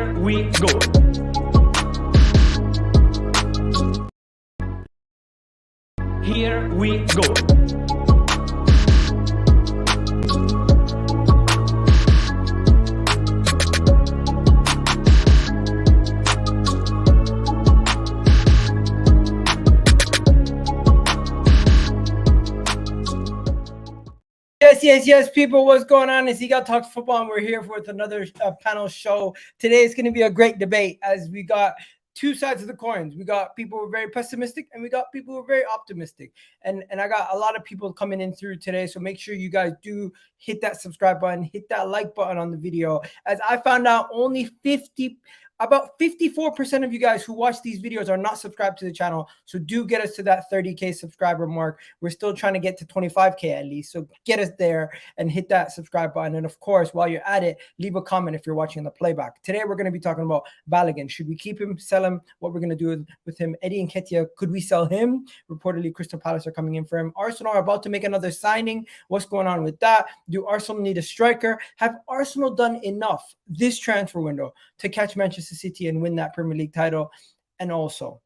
Here we go. Here we go. Yes, people, what's going on? It's Eagle Talks Football, and we're here with another panel show. Today is going to be a great debate as we got two sides of the coins. We got people who are very pessimistic, and we got people who are very optimistic. And I got a lot of people coming in through today, so make sure you guys do hit that subscribe button, hit that like button on the video. As I found out, about 54% of you guys who watch these videos are not subscribed to the channel. So do get us to that 30K subscriber mark. We're still trying to get to 25K at least. So get us there and hit that subscribe button. And of course, while you're at it, leave a comment if you're watching the playback. Today, we're going to be talking about Balogun. Should we keep him, sell him? What we're going to do with him? Eddie Nketiah, could we sell him? Reportedly, Crystal Palace are coming in for him. Arsenal are about to make another signing. What's going on with that? Do Arsenal need a striker? Have Arsenal done enough this transfer window to catch Manchester City and win that Premier League title? And also,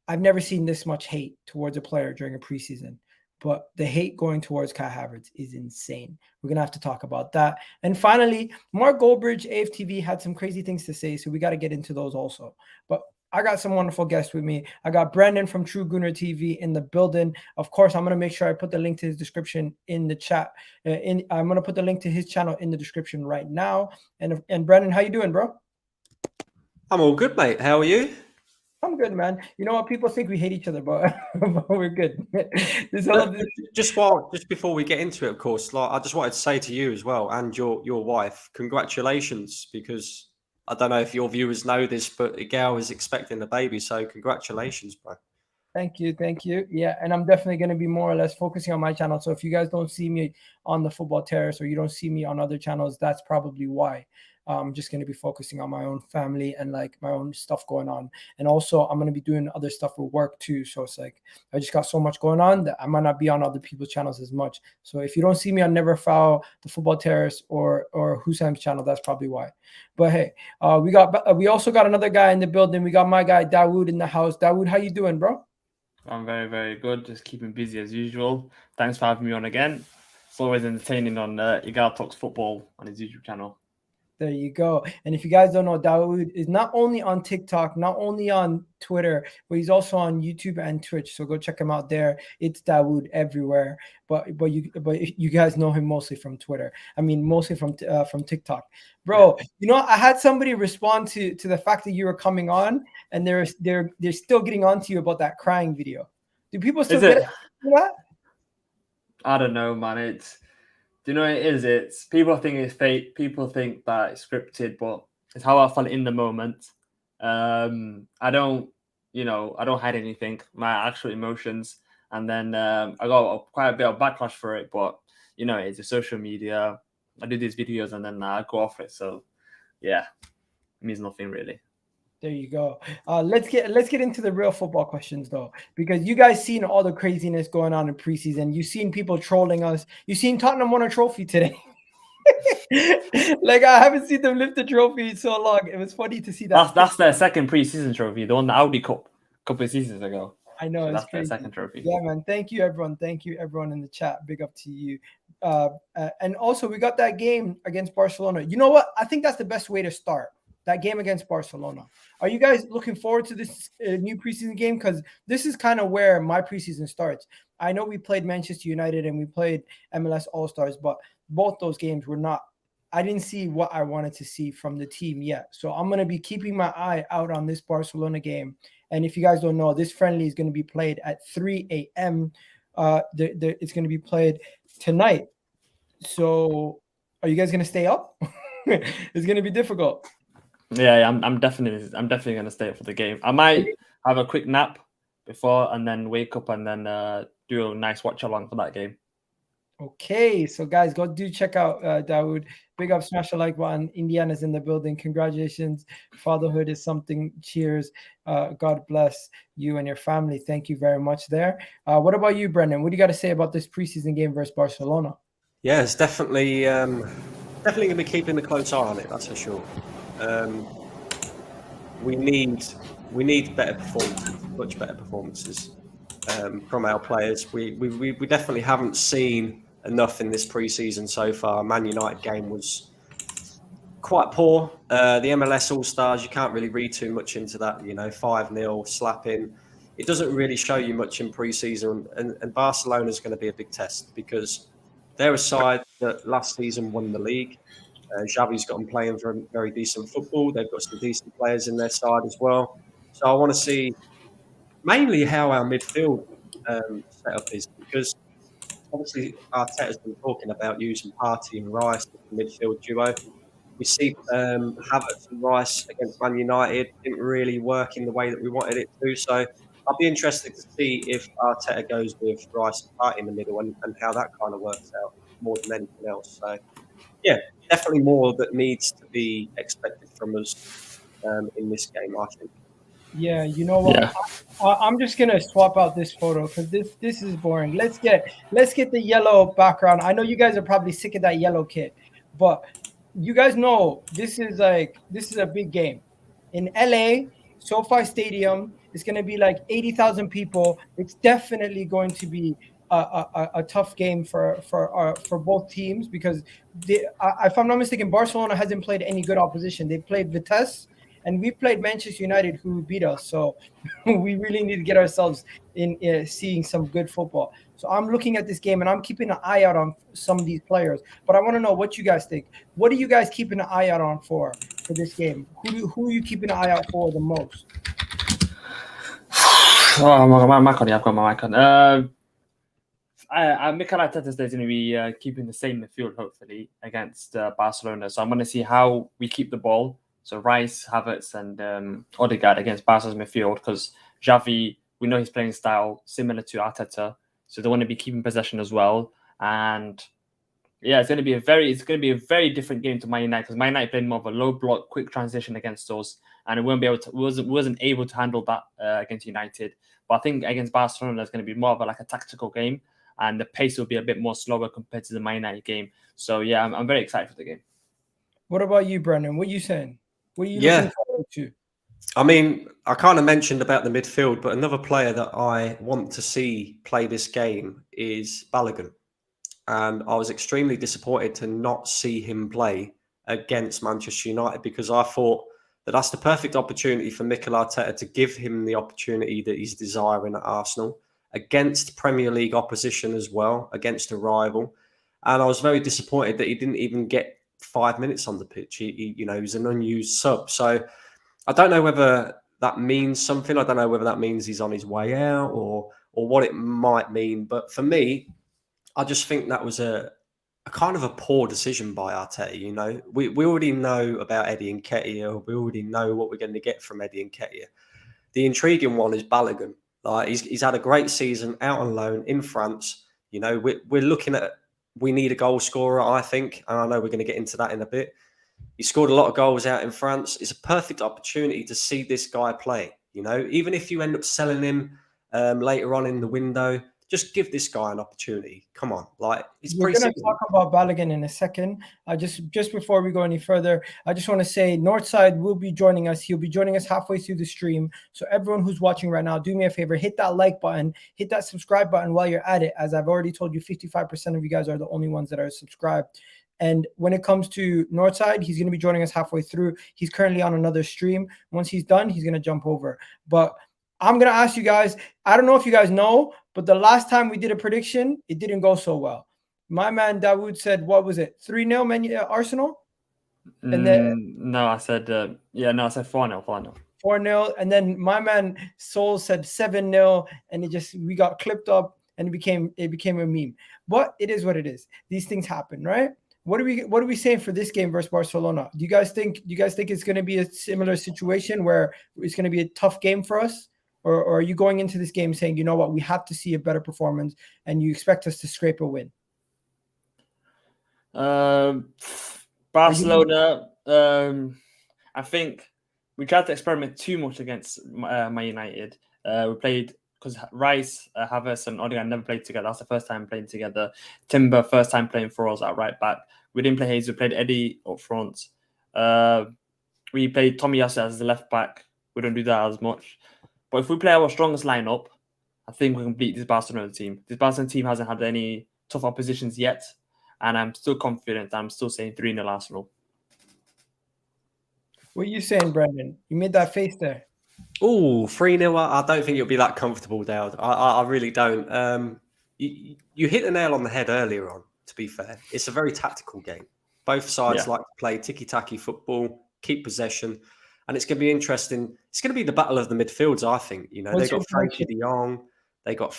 I've never seen this much hate towards a player during a preseason, but the hate going towards Kai Havertz is insane. We're going to have to talk about that. And finally, Mark Goldbridge, AFTV, had some crazy things to say, so we got to get into those also. But I got some wonderful guests with me. I got Brandon from True Gooner TV in the building. Of course, I'm going to make sure I put the link to his description in the chat. I'm going to put the link to his channel in the description right now. And Brandon, how you doing, bro? I'm all good, mate. How are you? I'm good, man. You know what? People think we hate each other, but we're good. Just before we get into it, of course, I just wanted to say to you as well and your wife, congratulations, because I don't know if your viewers know this, but a girl is expecting a baby, so congratulations, bro. Thank you. Yeah, and I'm definitely going to be more or less focusing on my channel. So if you guys don't see me on the Football Terrace or you don't see me on other channels, that's probably why. I'm just going to be focusing on my own family and like my own stuff going on. And also I'm going to be doing other stuff with work too. So it's like, I just got so much going on that I might not be on other people's channels as much. So if you don't see me on Never Foul, the Football Terrace or Hussein's channel, that's probably why. But hey, we also got another guy in the building. We got my guy, DAUD, in the house. DAUD, how you doing, bro? I'm very, very good. Just keeping busy as usual. Thanks for having me on again. It's always entertaining on Eagle Talks Football on his YouTube channel. There you go. And if you guys don't know, DAUD is not only on TikTok, not only on Twitter, but he's also on YouTube and Twitch. So go check him out there. It's DAUD everywhere. But you guys know him mostly from Twitter. I mean, mostly from TikTok. Bro, you know, I had somebody respond to the fact that you were coming on, and they're still getting on to you about that crying video. Do people still get that? I don't know, man. Do you know what it is? It's people think it's fake. People think that it's scripted, but it's how I felt in the moment. I don't hide anything, my actual emotions. And then I got quite a bit of backlash for it, but you know, it's a social media. I do these videos and then I go off it. So yeah, it means nothing really. There you go. Let's get into the real football questions though, because you guys seen all the craziness going on in preseason. You've seen people trolling us. You've seen Tottenham won a trophy today. Like I haven't seen them lift the trophy in so long. It was funny to see that. That's their second preseason trophy. They won the Audi Cup a couple of seasons ago. I know, so it's that's crazy. their second trophy. Yeah, man. Thank you, everyone. Thank you, everyone in the chat. Big up to you. And also, we got that game against Barcelona. You know what? I think that's the best way to start. That game against Barcelona. Are you guys looking forward to this new preseason game? Because this is kind of where my preseason starts. I know we played Manchester United and we played MLS All-Stars, but both those games were not – I didn't see what I wanted to see from the team yet. So I'm going to be keeping my eye out on this Barcelona game. And if you guys don't know, this friendly is going to be played at 3 a.m. It's going to be played tonight. So are you guys going to stay up? It's going to be difficult. Yeah, I'm definitely going to stay up for the game. I might have a quick nap before and then wake up and then do a nice watch along for that game. Okay, so guys, go do check out DAUD. Big up, smash the like button. Indiana's in the building. Congratulations. Fatherhood is something. Cheers. God bless you and your family. Thank you very much there. What about you, Brendan? What do you got to say about this preseason game versus Barcelona? Yeah, it's definitely going to be keeping a close eye on it, that's for sure. we need better performances, much better performances from our players. We definitely haven't seen enough in this pre-season so far. Man United game was quite poor. The MLS All-Stars, you can't really read too much into that. 5-0 slapping. It doesn't really show you much in pre-season, and Barcelona is going to be a big test because they're a side that last season won the league. Xavi's got them playing for very decent football. They've got some decent players in their side as well. So I want to see mainly how our midfield setup is, because obviously Arteta's been talking about using Partey and Rice as the midfield duo. We see Havertz and Rice against Man United didn't really work in the way that we wanted it to. So I'll be interested to see if Arteta goes with Rice and Partey in the middle and how that kind of works out more than anything else. So yeah, definitely more that needs to be expected from us in this game, I think. Yeah, you know what? Yeah. I'm just gonna swap out this photo because this is boring. Let's get the yellow background. I know you guys are probably sick of that yellow kit, but you guys know this is a big game in LA. SoFi Stadium is gonna be like 80,000 people. It's definitely going to be a tough game for both teams because if I'm not mistaken, Barcelona hasn't played any good opposition. They played Vitesse. And we played Manchester United, who beat us. So we really need to get ourselves in seeing some good football. So I'm looking at this game, and I'm keeping an eye out on some of these players. But I want to know what you guys think. What are you guys keeping an eye out on for this game? Who are you keeping an eye out for the most? Oh, my mic on. Yeah, I've got my mic on. Mikel Arteta is going to be keeping the same midfield, hopefully, against Barcelona. So I'm going to see how we keep the ball. So Rice, Havertz, and Odegaard against Barca's midfield, because Xavi, we know his playing style similar to Arteta, so they want to be keeping possession as well. And yeah, it's going to be a very different game to Man United, because Man United played more of a low block, quick transition against us, and it wasn't able to handle that against United. But I think against Barcelona, it's going to be more of a tactical game, and the pace will be a bit more slower compared to the Man United game. So yeah, I'm very excited for the game. What about you, Brendan? What are you saying? What are you looking forward to? I mean, I kind of mentioned about the midfield, but another player that I want to see play this game is Balogun. And I was extremely disappointed to not see him play against Manchester United, because I thought that that's the perfect opportunity for Mikel Arteta to give him the opportunity that he's desiring at Arsenal against Premier League opposition as well, against a rival. And I was very disappointed that he didn't even get 5 minutes on the pitch. He was an unused sub. So I don't know whether that means something. I don't know whether that means he's on his way out or what it might mean. But for me, I just think that was a kind of a poor decision by Arteta. We already know about Eddie Nketiah. We already know what we're going to get from Eddie Nketiah. The intriguing one is Balogun. Like he's had a great season out on loan in France. We're looking at. We need a goal scorer, I think. And I know we're going to get into that in a bit. He scored a lot of goals out in France. It's a perfect opportunity to see this guy play. Even if you end up selling him later on in the window, just give this guy an opportunity. Come on. It's We're going to talk about Balogun in a second. Just before we go any further, I just want to say Northside will be joining us. He'll be joining us halfway through the stream. So everyone who's watching right now, do me a favor, hit that like button, hit that subscribe button while you're at it. As I've already told you, 55% of you guys are the only ones that are subscribed. And when it comes to Northside, he's going to be joining us halfway through. He's currently on another stream. Once he's done, he's going to jump over. But I'm going to ask you guys, I don't know if you guys know, but the last time we did a prediction, it didn't go so well. My man DAUD said, what was it? 3-0 Arsenal? And then no, I said 4-0. 4-0. And then my man Soul said 7-0, and we got clipped up and it became a meme. But it is what it is. These things happen, right? What are we saying for this game versus Barcelona? Do you guys think it's going to be a similar situation where it's going to be a tough game for us? Or are you going into this game saying, you know what, we have to see a better performance and you expect us to scrape a win? Barcelona, I think we tried to experiment too much against Man United. We played, because Rice, Havertz, and Odegaard never played together. That's the first time playing together. Timber, first time playing for us at right back. We didn't play Jesus. We played Eddie up front. We played Tomiyasu as the left back. We don't do that as much. But if we play our strongest lineup, I think we can beat this Barcelona team. This Barcelona team hasn't had any tough oppositions yet, and I'm still confident. I'm still saying 3-0 Arsenal. What are you saying, Brendan? You made that face there. Oh, 3-0. I don't think it'll be that comfortable, Dowd. I really don't. You hit the nail on the head earlier on, to be fair. It's a very tactical game. Both sides like to play tiki-taki football, keep possession, and it's going to be interesting. It's going to be the battle of the midfields, I think. You know, they've got Frankie de Jong, they got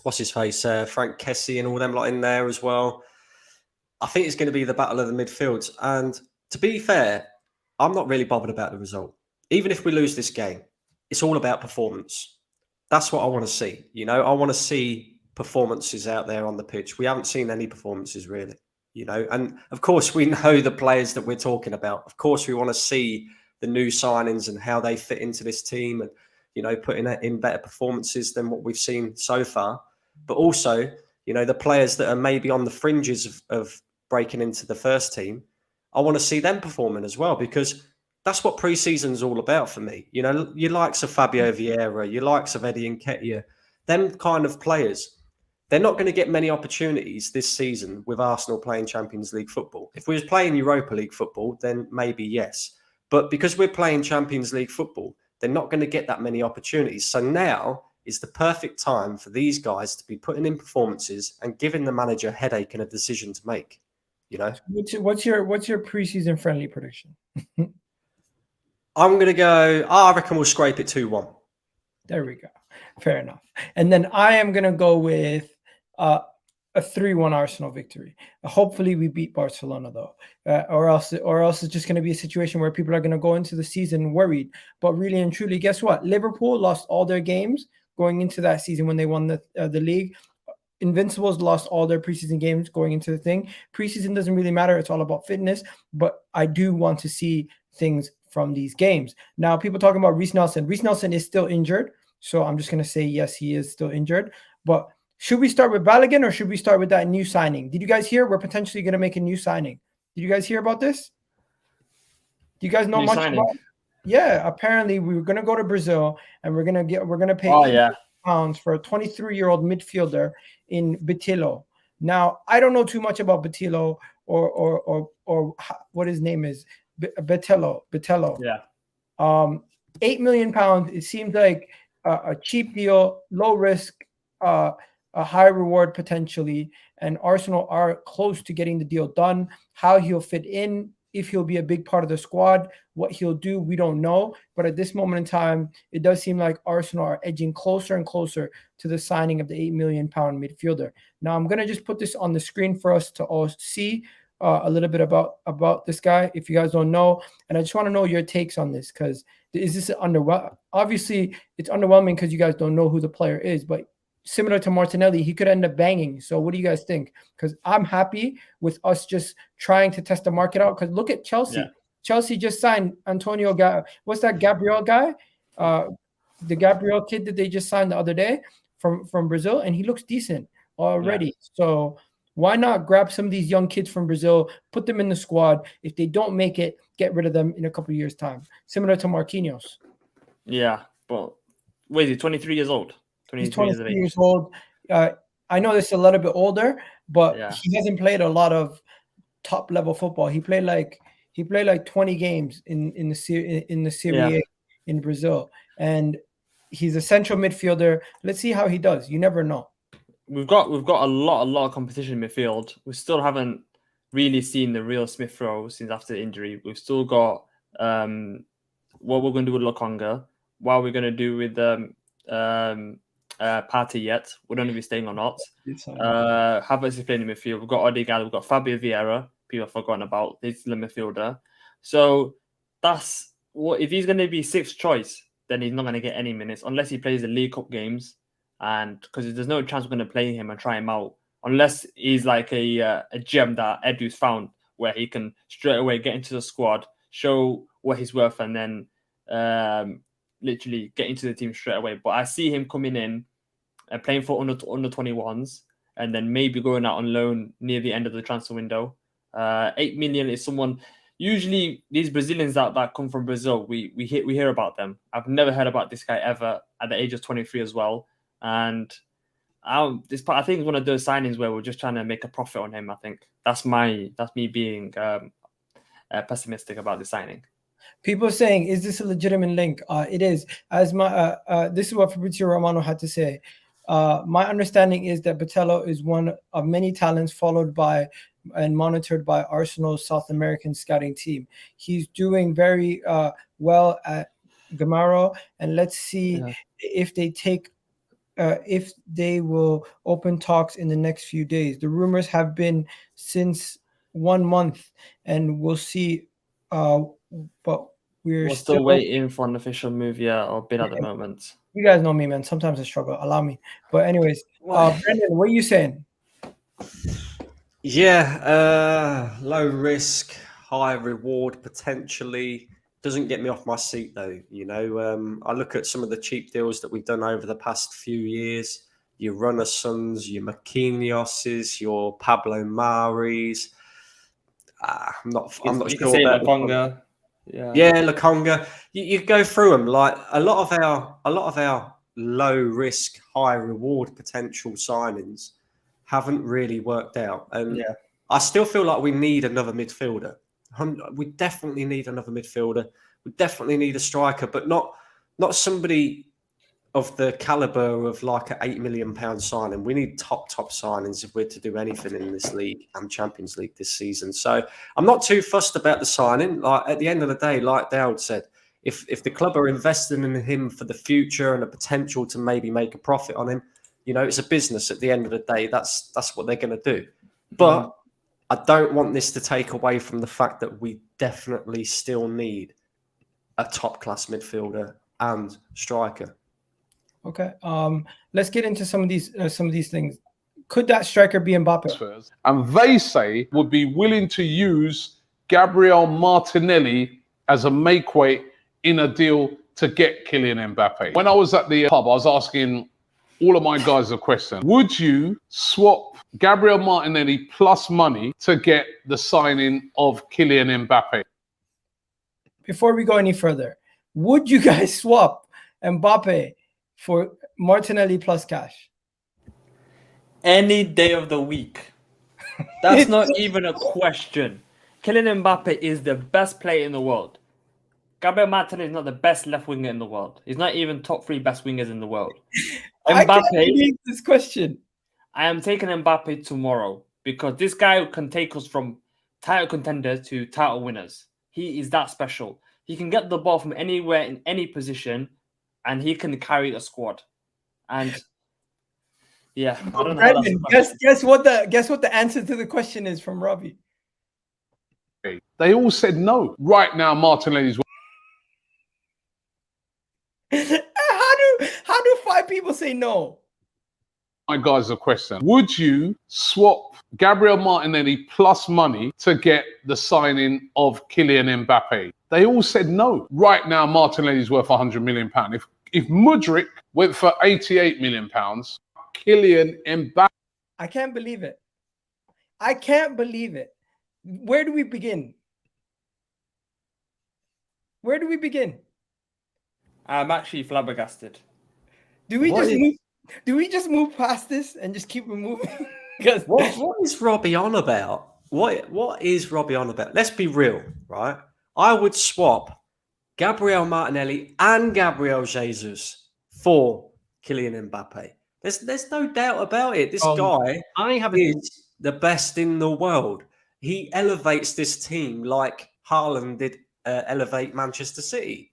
what's his face, Frank Kessie and all them lot in there as well. I think it's going to be the battle of the midfields. And to be fair, I'm not really bothered about the result. Even if we lose this game, it's all about performance. That's what I want to see. You know, I want to see performances out there on the pitch. We haven't seen any performances really, you know. And of course, we know the players that we're talking about. Of course, we want to see the new signings and how they fit into this team and, you know, putting in better performances than what we've seen so far. But also, you know, the players that are maybe on the fringes of breaking into the first team, I want to see them performing as well, because that's what pre-season's all about for me. You know, your likes of Fabio Vieira, your likes of Eddie Nketiah, them kind of players, they're not going to get many opportunities this season with Arsenal playing Champions League football. If we was playing Europa League football, then maybe yes. But because we're playing Champions League football, they're not going to get that many opportunities. So now is the perfect time for these guys to be putting in performances and giving the manager a headache and a decision to make. You know, what's your preseason friendly prediction? I'm gonna go. I reckon we'll scrape it 2-1. There we go. Fair enough. And then I am gonna go with a 3-1 Arsenal victory. Hopefully we beat Barcelona though, or else it's just gonna be a situation where people are gonna go into the season worried. But really and truly, guess what? Liverpool lost all their games going into that season when they won the league. Invincibles lost all their preseason games going into the thing. Preseason doesn't really matter. It's all about fitness. But I do want to see things from these games. Now, people talking about Reece Nelson. Reece Nelson is still injured. So I'm just going to say, yes, he is still injured. But should we start with Balogun or should we start with that new signing? Did you guys hear? We're potentially going to make a new signing. Did you guys hear about this? Do you guys know much about it? Yeah, apparently we were going to go to Brazil and we're going to pay £80 for a 23-year-old midfielder in Bitello. Now, I don't know too much about Bitello or what his name is. Bitello. Yeah. £8 million. It seems like a cheap deal, low risk, a high reward potentially. And Arsenal are close to getting the deal done. How he'll fit in, if he'll be a big part of the squad, what he'll do, we don't know. But at this moment in time, it does seem like Arsenal are edging closer and closer to the signing of the £8 million midfielder. Now, I'm going to just put this on the screen for us to all see a little bit about this guy, if you guys don't know. And I just want to know your takes on this, because is this underwhelming? Obviously, it's underwhelming because you guys don't know who the player is, but similar to Martinelli, he could end up banging. So what do you guys think? Because I'm happy with us just trying to test the market out. Because look at Chelsea. Yeah. Chelsea just signed Antonio. What's that Gabriel guy? The Gabriel kid that they just signed the other day from Brazil, and he looks decent already. Yeah. So why not grab some of these young kids from Brazil, put them in the squad? If they don't make it, get rid of them in a couple of years' time. Similar to Marquinhos. Yeah, but wait, he's 23 years old. He's 23 years old. I know this is a little bit older, but he hasn't played a lot of top level football. He played like 20 games in the Serie A in Brazil, and he's a central midfielder. Let's see how he does. You never know. We've got a lot of competition in midfield. We still haven't really seen the real Smith Rowe since after the injury. We've still got what we're going to do with Lokonga, what we're going to do with Partey yet. We don't know if he's staying or not. Havertz is playing in midfield. We've got Odegaard, we've got Fabio Vieira. People have forgotten about. He's the midfielder. So that's what, if he's going to be sixth choice, then he's not going to get any minutes unless he plays the League Cup games. And because there's no chance we're going to play him and try him out unless he's like a gem that Edu's found where he can straight away get into the squad, show what he's worth, and then literally get into the team straight away. But I see him coming in and playing for under 21s and then maybe going out on loan near the end of the transfer window. 8 million is someone usually these Brazilians that come from Brazil, we hear about them. I've never heard about this guy ever at the age of 23 as well. And I think it's one of those signings where we're just trying to make a profit on him. I think that's me being pessimistic about the signing. People saying, is this a legitimate link? It is. As my this is what Fabrizio Romano had to say. My understanding is that Bitello is one of many talents followed by and monitored by Arsenal's South American scouting team. He's doing very well at Gamaro, and let's see if they will open talks in the next few days. The rumors have been since 1 month, and we'll see. But we're still waiting for an official move, or bid at the moment. You guys know me, man. Sometimes I struggle. Allow me. But anyways, Brendan, what are you saying? Yeah, low risk, high reward potentially. Doesn't get me off my seat though. I look at some of the cheap deals that we've done over the past few years. Your Runnersons, your Marquinhoses, your Pablo Maris. I'm not sure about Lokonga. Lokonga. You go through them. Like a lot of our low risk, high reward potential signings haven't really worked out. And I still feel like we need another midfielder. We definitely need another midfielder. We definitely need a striker, but not somebody of the caliber of like an £8 million signing. We need top signings if we're to do anything in this league and Champions League this season. So I'm not too fussed about the signing. Like at the end of the day, like DAUD said, if the club are investing in him for the future and the potential to maybe make a profit on him, it's a business at the end of the day. That's what they're going to do. But I don't want this to take away from the fact that we definitely still need a top-class midfielder and striker. Okay. Let's get into some of these things. Could that striker be Mbappe? And they say would be willing to use Gabriel Martinelli as a make-weight in a deal to get Kylian Mbappe. When I was at the pub, I was asking all of my guys a question. Would you swap Gabriel Martinelli plus money to get the signing of Kylian Mbappe? Before we go any further, would you guys swap Mbappe for Martinelli plus cash? Any day of the week. That's not even a question. Kylian Mbappe is the best player in the world. Gabriel Martinelli is not the best left winger in the world. He's not even top 3 best wingers in the world. Mbappe, I can't believe this question. I am taking Mbappe tomorrow because this guy can take us from title contenders to title winners. He is that special. He can get the ball from anywhere in any position, and he can carry a squad. And I don't know. Guess what the answer to the question is from Robbie. They all said no. Right now, Martinelli's. How do 5 people say no? My guys, a question. Would you swap Gabriel Martinelli plus money to get the signing of Kylian Mbappe? They all said no. Right now, Martinelli's worth £100 million. If Mudryk went for £88 million, Kylian Mbappe. I can't believe it. I can't believe it. Where do we begin? Where do we begin? I'm actually flabbergasted. Do we just move past this and just keep moving? What is Robbie on about? What is Robbie on about? Let's be real, right? I would swap Gabriel Martinelli and Gabriel Jesus for Kylian Mbappe. There's no doubt about it. This guy is the best in the world. He elevates this team like Haaland did elevate Manchester City.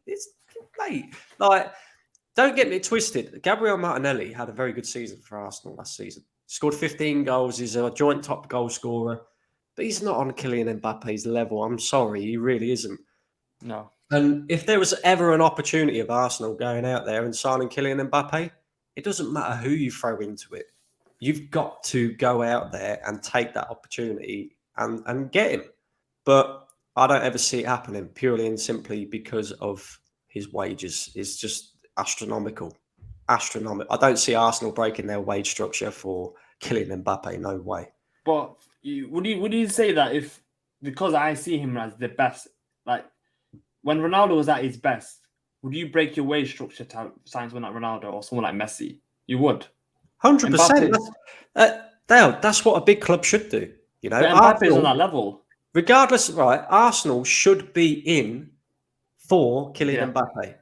Don't get me twisted. Gabriel Martinelli had a very good season for Arsenal last season. Scored 15 goals. He's a joint top goal scorer. But he's not on Kylian Mbappe's level. I'm sorry, he really isn't. No. And if there was ever an opportunity of Arsenal going out there and signing Kylian Mbappe, it doesn't matter who you throw into it. You've got to go out there and take that opportunity and get him. But I don't ever see it happening purely and simply because of his wages. It's just astronomical. I don't see Arsenal breaking their wage structure for Kylian Mbappe. No way. But would you say that if because I see him as the best. Like when Ronaldo was at his best, would you break your wage structure to sign someone like Ronaldo or someone like Messi? You would. 100%. Dale, that's what a big club should do. You know, But Mbappe is on that level. Regardless, right? Arsenal should be in for Kylian Mbappe.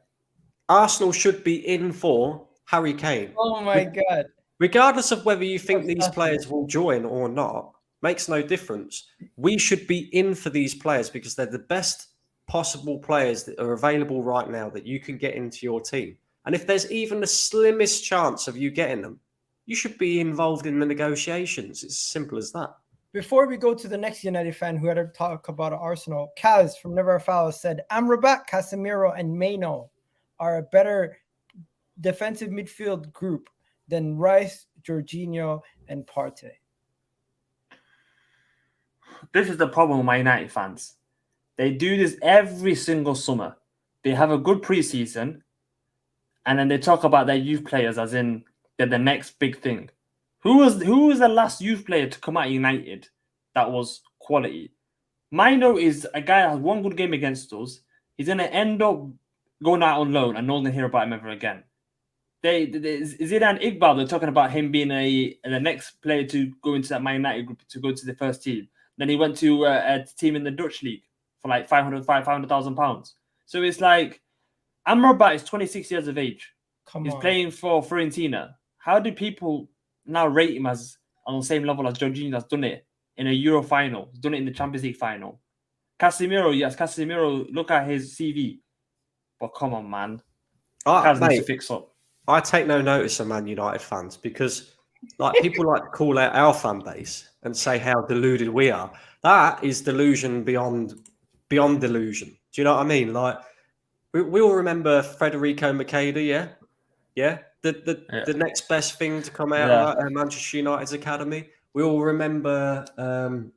Arsenal should be in for Harry Kane. Oh my God. Regardless of whether you think these players will join or not, makes no difference. We should be in for these players because they're the best possible players that are available right now that you can get into your team. And if there's even the slimmest chance of you getting them, you should be involved in the negotiations. It's as simple as that. Before we go to the next United fan who had to talk about Arsenal, Kaz from Never Foul said, Amrabat, Casemiro, and Maino are a better defensive midfield group than Rice, Jorginho, and Partey. This is the problem with my United fans. They do this every single summer. They have a good preseason, and then they talk about their youth players as in they're the next big thing. Who was the last youth player to come out of United that was quality? Maino is a guy that has one good game against us. He's going to end up going out on loan and no one will hear about him ever again. Zidane Iqbal, they're talking about him being the next player to go into that Man United group, to go to the first team. Then he went to a team in the Dutch league for like £500,000. So it's like, Amrabat is 26 years of age. He's playing for Fiorentina. How do people now rate him as on the same level as Jorginho has done it in a Euro final, he's done it in the Champions League final? Casemiro, look at his CV. But come on, man. Kaz needs to fix up. I take no notice of Man United fans because like people like to call out our fan base and say how deluded we are. That is delusion beyond delusion. Do you know what I mean? Like we all remember Federico Makeda, yeah? The next best thing to come out of Manchester United's academy. We all remember come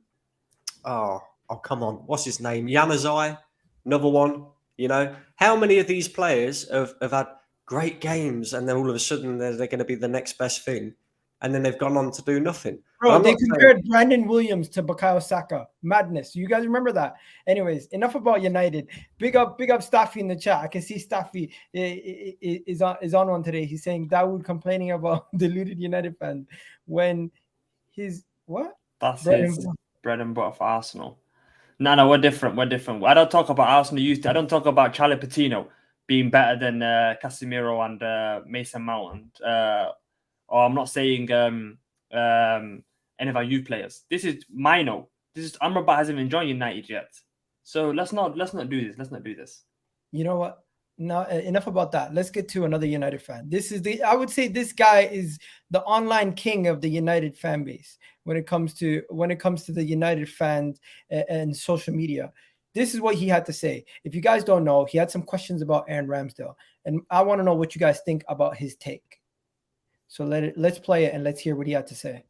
on, what's his name? Januzaj, another one. You know, how many of these players have had great games and then all of a sudden they're going to be the next best thing and then they've gone on to do nothing? Bro, they compared Brandon Williams to Bukayo Saka. Madness. You guys remember that? Anyways, enough about United. Big up Staffy in the chat. I can see Staffy is on one today. He's saying DAUD complaining about deluded United fans when he's what? That's his bread and butter for Arsenal. No, we're different. I don't talk about Arsenal youth. I don't talk about Charlie Patino being better than Casemiro and Mason Mount. Or I'm not saying any of our youth players. This is Maino. This is Amrabat hasn't even joined United yet. So let's not do this. Let's not do this. You know what? Now enough about that. Let's get to another United fan. I would say this guy is the online king of the United fan base when it comes to the United fans and social media. This is what he had to say. If you guys don't know, he had some questions about Aaron Ramsdale, and I want to know what you guys think about his take. So let's play it and let's hear what he had to say.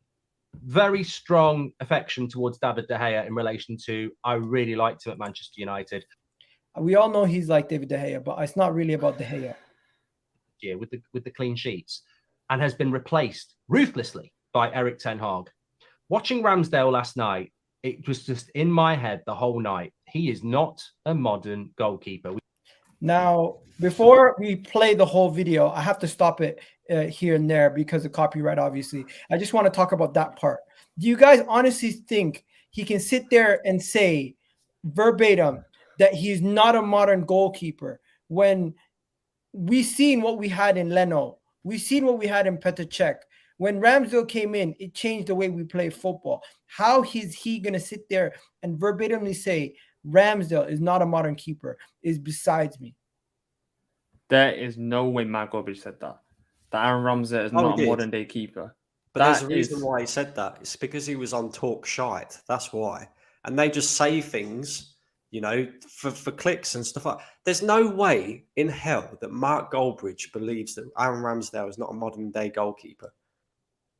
Very strong affection towards David De Gea in relation to I really liked him at Manchester United. We all know he's like David De Gea, but it's not really about De Gea. Yeah, with the clean sheets, and has been replaced ruthlessly by Erik ten Hag. Watching Ramsdale last night, it was just in my head the whole night. He is not a modern goalkeeper. Now, before we play the whole video, I have to stop it here and there because of copyright, obviously. I just want to talk about that part. Do you guys honestly think he can sit there and say verbatim that he's not a modern goalkeeper when we've seen what we had in Leno? We've seen what we had in Petr Cech. When Ramsdale came in, it changed the way we play football. How is he going to sit there and verbatimly say Ramsdale is not a modern keeper is besides me? There is no way Matt Goldbridge said that. That Aaron Ramsdale is not a modern day keeper. But there's a reason why he said that. It's because he was on Talk Shite. That's why. And they just say things, you know, for clicks and stuff like that. There's no way in hell that Mark Goldbridge believes that Aaron Ramsdale is not a modern day goalkeeper.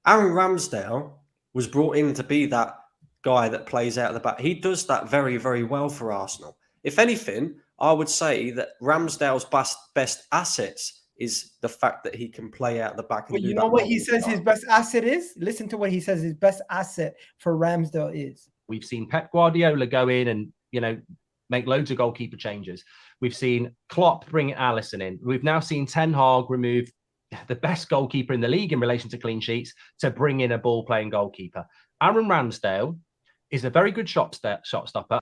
Aaron Ramsdale was brought in to be that guy that plays out of the back. He does that very, very well for Arsenal. If anything, I would say that Ramsdale's best assets is the fact that he can play out the back. But you know what he says his best asset is? Listen to what he says his best asset for Ramsdale is. We've seen Pep Guardiola go in and, make loads of goalkeeper changes. We've seen Klopp bring Alisson in. We've now seen Ten Hag remove the best goalkeeper in the league in relation to clean sheets to bring in a ball-playing goalkeeper. Aaron Ramsdale is a very good shot stopper.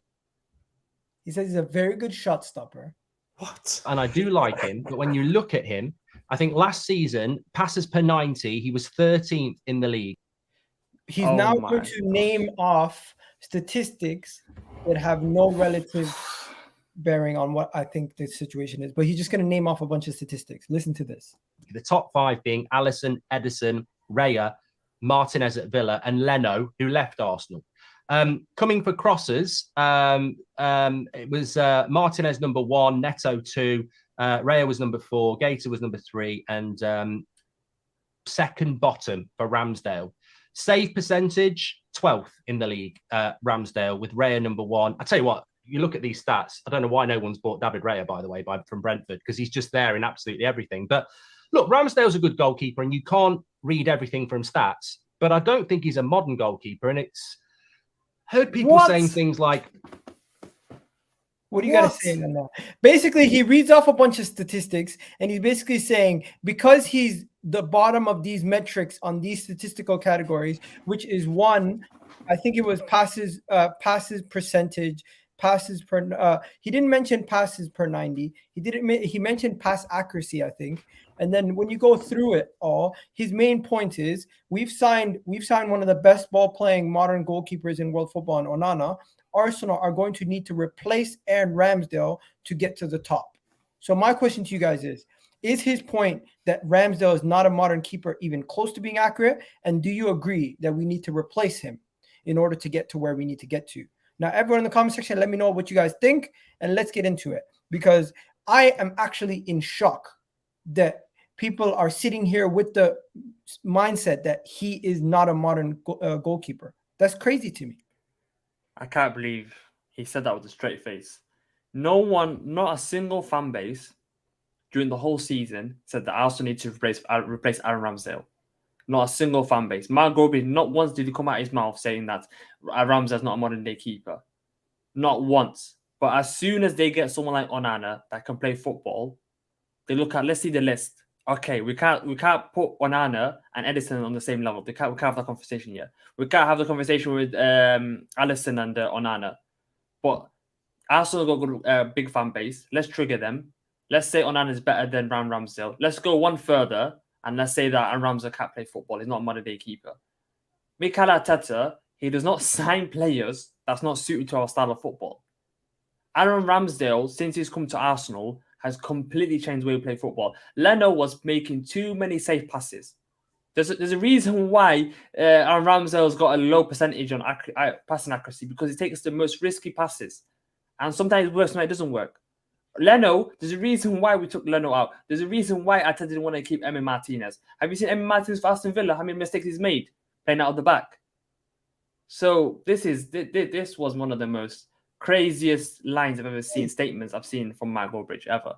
He says he's a very good shot stopper. What? And I do like him. But when you look at him, I think last season, passes per 90, he was 13th in the league. He's now going to name off statistics that have no relative bearing on what I think the situation is. But he's just going to name off a bunch of statistics. Listen to this. The top 5 being Alisson, Edison, Raya, Martinez at Villa, and Leno, who left Arsenal. Coming for crosses, it was Martinez number 1, Neto 2, Raya was number 4, Gator was number 3, and second bottom for Ramsdale. Save percentage, 12th in the league, Ramsdale, with Raya number 1. I tell you what, you look at these stats. I don't know why no one's bought David Raya, by the way, from Brentford, because he's just there in absolutely everything. But look, Ramsdale's a good goalkeeper, and you can't read everything from stats. But I don't think he's a modern goalkeeper, and it's heard people saying things like, what do you got to say on that? Basically, he reads off a bunch of statistics, and he's basically saying because he's the bottom of these metrics on these statistical categories, which is 1, I think it was passes percentage, passes per. He didn't mention passes per 90. He mentioned pass accuracy, I think. And then when you go through it all, his main point is we've signed one of the best ball playing modern goalkeepers in world football, in Onana. Arsenal are going to need to replace Aaron Ramsdale to get to the top. So my question to you guys is his point that Ramsdale is not a modern keeper even close to being accurate? And do you agree that we need to replace him in order to get to where we need to get to? Now, everyone in the comment section, let me know what you guys think, and let's get into it, because I am actually in shock that people are sitting here with the mindset that he is not a modern goalkeeper. That's crazy to me. I can't believe he said that with a straight face. Not a single fan base during the whole season said that Arsenal need to replace Aaron Ramsdale. Not a single fan base. Mark Goldbridge, not once did he come out his mouth saying that Ramsdale's not a modern day keeper. Not once. But as soon as they get someone like Onana that can play football, they look at, let's see the list. Okay, we can't put Onana and Edison on the same level. We can't have that conversation yet. We can't have the conversation with Alisson and Onana. But Arsenal got a good big fan base. Let's trigger them. Let's say Onana is better than Ramsdale. Let's go one further and let's say that Ramsdale can't play football. He's not a modern day keeper. Mikel Arteta, he does not sign players that's not suited to our style of football. Aaron Ramsdale, since he's come to Arsenal, has completely changed the way we play football. Leno was making too many safe passes. There's a reason why Aaron Ramsdale's got a low percentage on passing accuracy, because he takes the most risky passes. And sometimes it works, sometimes it doesn't work. Leno, there's a reason why we took Leno out. There's a reason why Arteta didn't want to keep Emi Martinez. Have you seen Emi Martinez for Aston Villa? How many mistakes he's made playing out of the back? So this was one of the most craziest lines I've ever seen, statements I've seen from Mark Goldbridge ever.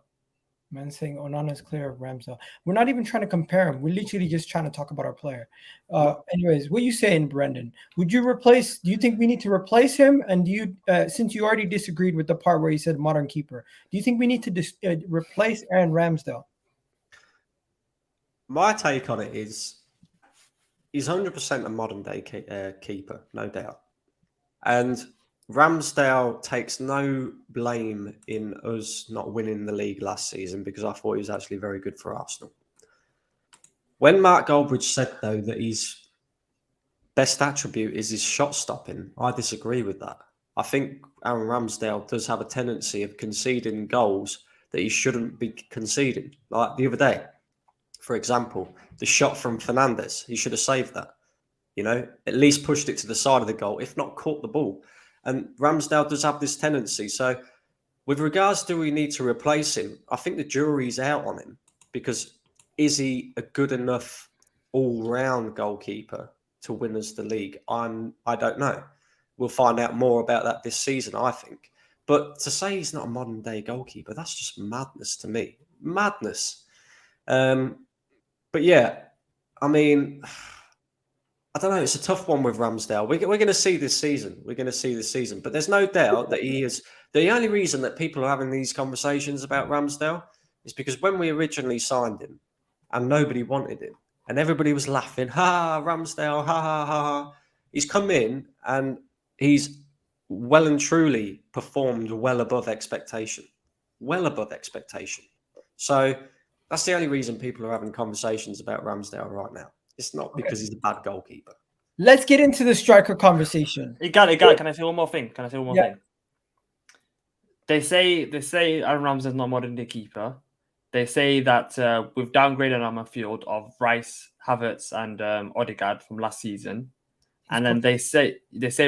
Man saying Onana's clear of Ramsdale. We're not even trying to compare him. We're literally just trying to talk about our player. Anyways, what are you saying, Brendan? Do you think we need to replace him? And do you, since you already disagreed with the part where he said modern keeper, do you think we need to replace Aaron Ramsdale? My take on it is he's 100% a modern day keeper, no doubt. And Ramsdale takes no blame in us not winning the league last season, because I thought he was actually very good for Arsenal. When Mark Goldbridge said, though, that his best attribute is his shot stopping, I disagree with that. I think Aaron Ramsdale does have a tendency of conceding goals that he shouldn't be conceding. Like the other day, for example, the shot from Fernandes, he should have saved that. At least pushed it to the side of the goal, if not caught the ball. And Ramsdale does have this tendency. So with regards to we need to replace him, I think the jury's out on him, because is he a good enough all-round goalkeeper to win us the league? I don't know. We'll find out more about that this season, I think. But to say he's not a modern-day goalkeeper, that's just madness to me. Madness. But yeah, I mean, I don't know. It's a tough one with Ramsdale. We're going to see this season. But there's no doubt that he is. The only reason that people are having these conversations about Ramsdale is because when we originally signed him and nobody wanted him and everybody was laughing, Ramsdale, ha. He's come in and he's well and truly performed well above expectation. So that's the only reason people are having conversations about Ramsdale right now. It's not because he's a bad goalkeeper. Let's get into the striker conversation. Can I say one more thing? Yeah. They say Aaron Ramsdale's not modern day keeper. They say that we've downgraded our midfield of Rice, Havertz, and Odegaard from last season, and then they say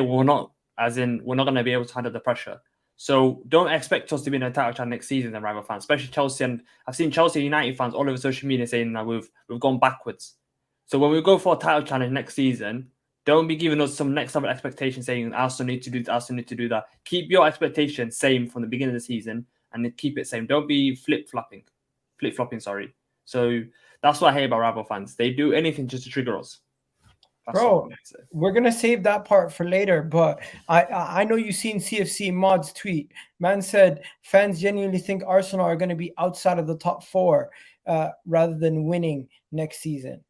we're not going to be able to handle the pressure. So don't expect us to be in a title challenge next season, then, rival fans, especially Chelsea. And I've seen Chelsea United fans all over social media saying that we've gone backwards. So when we go for a title challenge next season, don't be giving us some next level expectation saying Arsenal need to do this, Arsenal need to do that. Keep your expectations same from the beginning of the season and keep it same. Don't be flip-flopping. So that's what I hate about rival fans. They do anything just to trigger us. Bro, we're going to save that part for later, but I know you've seen CFC Mod's tweet. Man said fans genuinely think Arsenal are going to be outside of the top 4 rather than winning next season.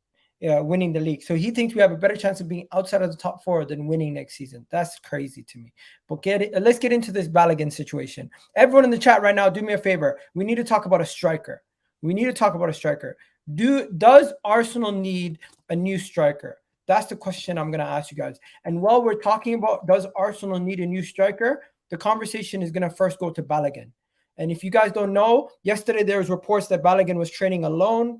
Winning the league. So he thinks we have a better chance of being outside of the top 4 than winning next season. That's crazy to me. But let's get into this Balogun situation. Everyone in the chat right now, do me a favor. We need to talk about a striker. Does Arsenal need a new striker? That's the question I'm going to ask you guys. And while we're talking about does Arsenal need a new striker, the conversation is going to first go to Balogun. And if you guys don't know, yesterday there was reports that Balogun was training alone.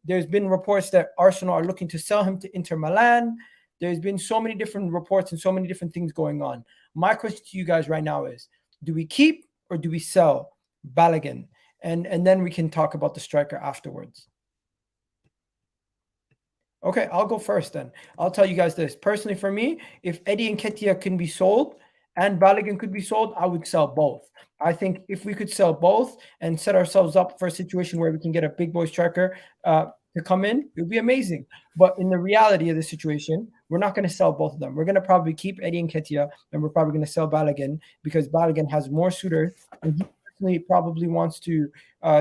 There's been reports that Arsenal are looking to sell him to Inter Milan. There's been so many different reports and so many different things going on. My question to you guys right now is, do we keep or do we sell Balogun? And then we can talk about the striker afterwards. Okay, I'll go first then. I'll tell you guys this. Personally, for me, if Eddie Nketiah can be sold and Balogun could be sold, I would sell both. I think if we could sell both and set ourselves up for a situation where we can get a big boy striker to come in, it would be amazing. But in the reality of the situation, we're not going to sell both of them. We're going to probably keep Eddie Nketiah and we're probably going to sell Balogun because Balogun has more suitors and he personally probably wants to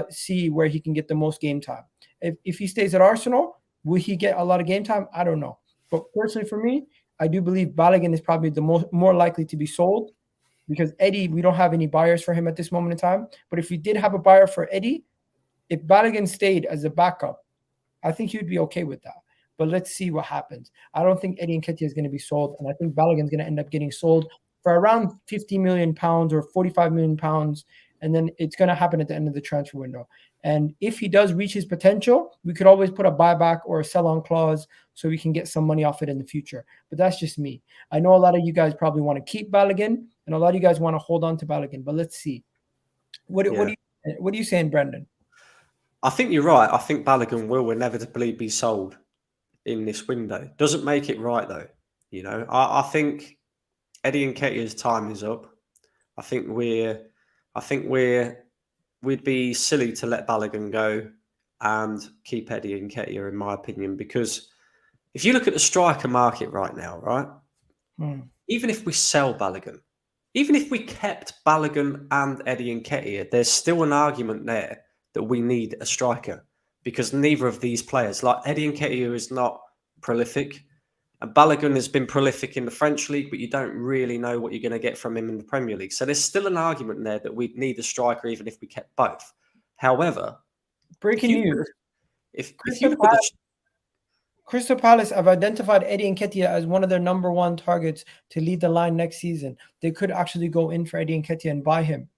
see where he can get the most game time. If he stays at Arsenal, will he get a lot of game time? I don't know. But personally for me, I do believe Balogun is probably the more likely to be sold because Eddie, we don't have any buyers for him at this moment in time. But if we did have a buyer for Eddie, if Balogun stayed as a backup, I think he would be okay with that. But let's see what happens. I don't think Eddie Nketiah is going to be sold. And I think Balogun is going to end up getting sold for around £50 million or £45 million. And then it's going to happen at the end of the transfer window. And if he does reach his potential, we could always put a buyback or a sell-on clause so we can get some money off it in the future. But that's just me. I know a lot of you guys probably want to keep Balogun, and a lot of you guys want to hold on to Balogun. But let's see. What are you saying, Brendan? I think you're right. I think Balogun will inevitably be sold in this window. Doesn't make it right, though. You know, I think Eddie Nketiah's time is up. I think we'd be silly to let Balogun go and keep Eddie Nketiah, in my opinion, because if you look at the striker market right now, right, even if we sell Balogun, even if we kept Balogun and Eddie Nketiah, there's still an argument there that we need a striker because neither of these players, like Eddie Nketiah, is not prolific. And Balogun has been prolific in the French league, but you don't really know what you're going to get from him in the Premier League. So there's still an argument there that we'd need a striker even if we kept both. However, breaking news. If you look at Crystal Palace have identified Eddie Nketiah as one of their number 1 targets to lead the line next season. They could actually go in for Eddie Nketiah and buy him.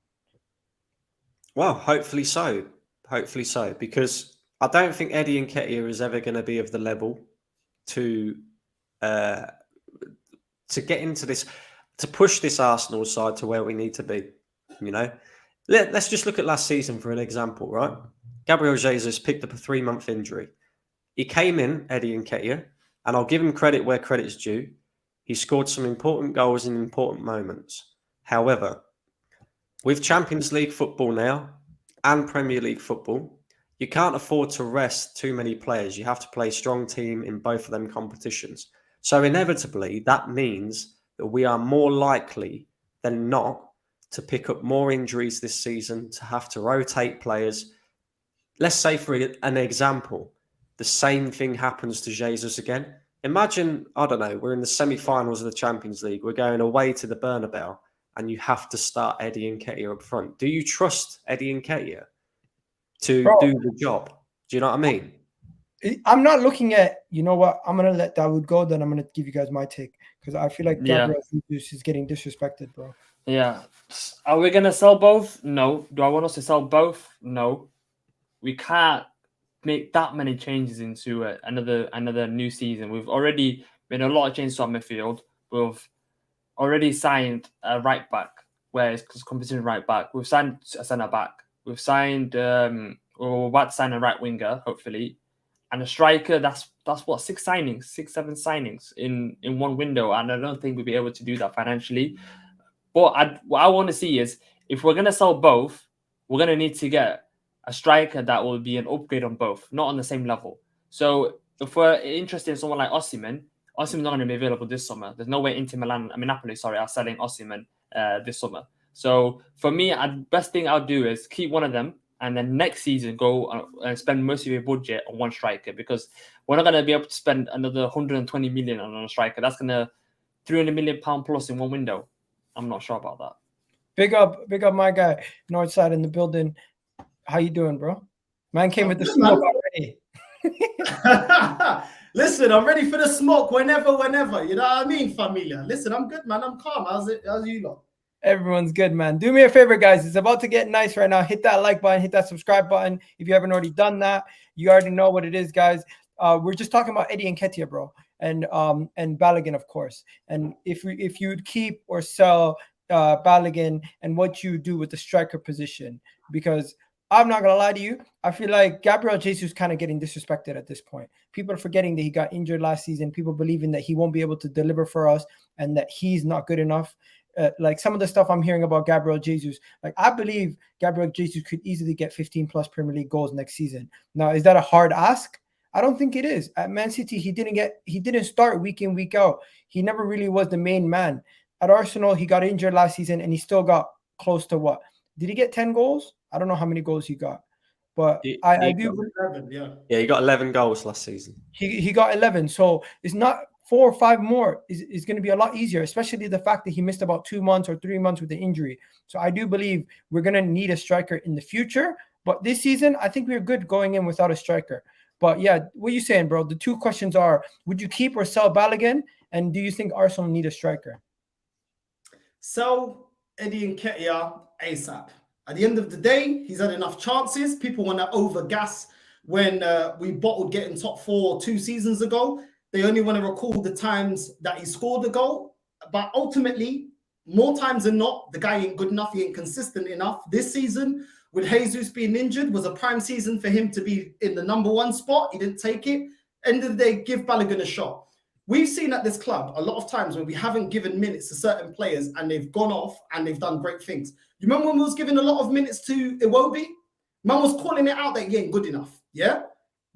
Well, hopefully so. Hopefully so. Because I don't think Eddie Nketiah is ever going to be of the level to get into this, to push this Arsenal side to where we need to be. You know, let's just look at last season for an example, right? Gabriel Jesus picked up a 3-month injury. He came in, Eddie Nketiah, and I'll give him credit where credit's due. He scored some important goals in important moments. However, with Champions League football now and Premier League football, You can't afford to rest too many players. You have to play strong team in both of them competitions. So inevitably, that means that we are more likely than not to pick up more injuries this season, to have to rotate players. Let's say, for an example, the same thing happens to Jesus again. Imagine, I don't know, we're in the semi-finals of the Champions League. We're going away to the Bernabeu, and you have to start Eddie Nketiah up front. Do you trust Eddie Nketiah to do the job? Do you know what I mean? I'm not looking at, you know what, I'm going to let DAUD go, then I'm going to give you guys my take, because I feel like Gabriel Jesus is getting disrespected, bro. Yeah. Are we going to sell both? No. Do I want us to sell both? No. We can't make that many changes into another new season. We've already made a lot of changes to our midfield. We've already signed a right back, where it's competition right back. We've signed a centre back. We've signed we're about to sign a right winger, hopefully. And a striker, that's what, 7 signings in one window. And I don't think we'll be able to do that financially. But what I want to see is, if we're going to sell both, we're going to need to get a striker that will be an upgrade on both, not on the same level. So if we're interested in someone like Osimhen, Osimhen's not going to be available this summer. There's no way Napoli are selling Osimhen this summer. So for me, the best thing I'll do is keep one of them, and then next season go and spend most of your budget on one striker, because we're not going to be able to spend another 120 million on a striker. That's going to £300 million plus in one window. I'm not sure about that. Big up my guy, Northside in the building. How you doing, bro? Man came with the smoke already. Listen, I'm ready for the smoke whenever. You know what I mean, familia? Listen, I'm good, man. I'm calm. How's you lot? Everyone's good, man. Do me a favor, guys. It's about to get nice right now. Hit that like button, hit that subscribe button. If you haven't already done that, you already know what it is, guys. We're just talking about Eddie Nketiah, bro, and Balogun, of course. And if you'd keep or sell Balogun, and what you do with the striker position, because I'm not gonna lie to you, I feel like Gabriel Jesus is kind of getting disrespected at this point. People are forgetting that he got injured last season. People believing that he won't be able to deliver for us and that he's not good enough. Like some of the stuff I'm hearing about Gabriel Jesus, like I believe Gabriel Jesus could easily get 15 plus Premier League goals next season. Now, is that a hard ask? I don't think it is. At Man City, he didn't start week in, week out. He never really was the main man. At Arsenal, he got injured last season and he still got close to what? Did he get 10 goals? I don't know how many goals he got. But I do. 11, yeah, he got 11 goals last season. He got 11. So it's not 4 or 5 more is going to be a lot easier, especially the fact that he missed about 2 months or 3 months with the injury. So I do believe we're going to need a striker in the future. But this season, I think we're good going in without a striker. But yeah, what are you saying, bro? The two questions are, would you keep or sell Balogun? And do you think Arsenal need a striker? Sell Eddie Nketiah ASAP. At the end of the day, he's had enough chances. People want to overgas when we bottled getting top 4 2 seasons ago. They only want to recall the times that he scored a goal. But ultimately, more times than not, the guy ain't good enough. He ain't consistent enough. This season, with Jesus being injured, was a prime season for him to be in the #1 spot. He didn't take it. End of the day, give Balogun a shot. We've seen at this club a lot of times when we haven't given minutes to certain players and they've gone off and they've done great things. You remember when we was giving a lot of minutes to Iwobi? Man was calling it out that he ain't good enough. Yeah?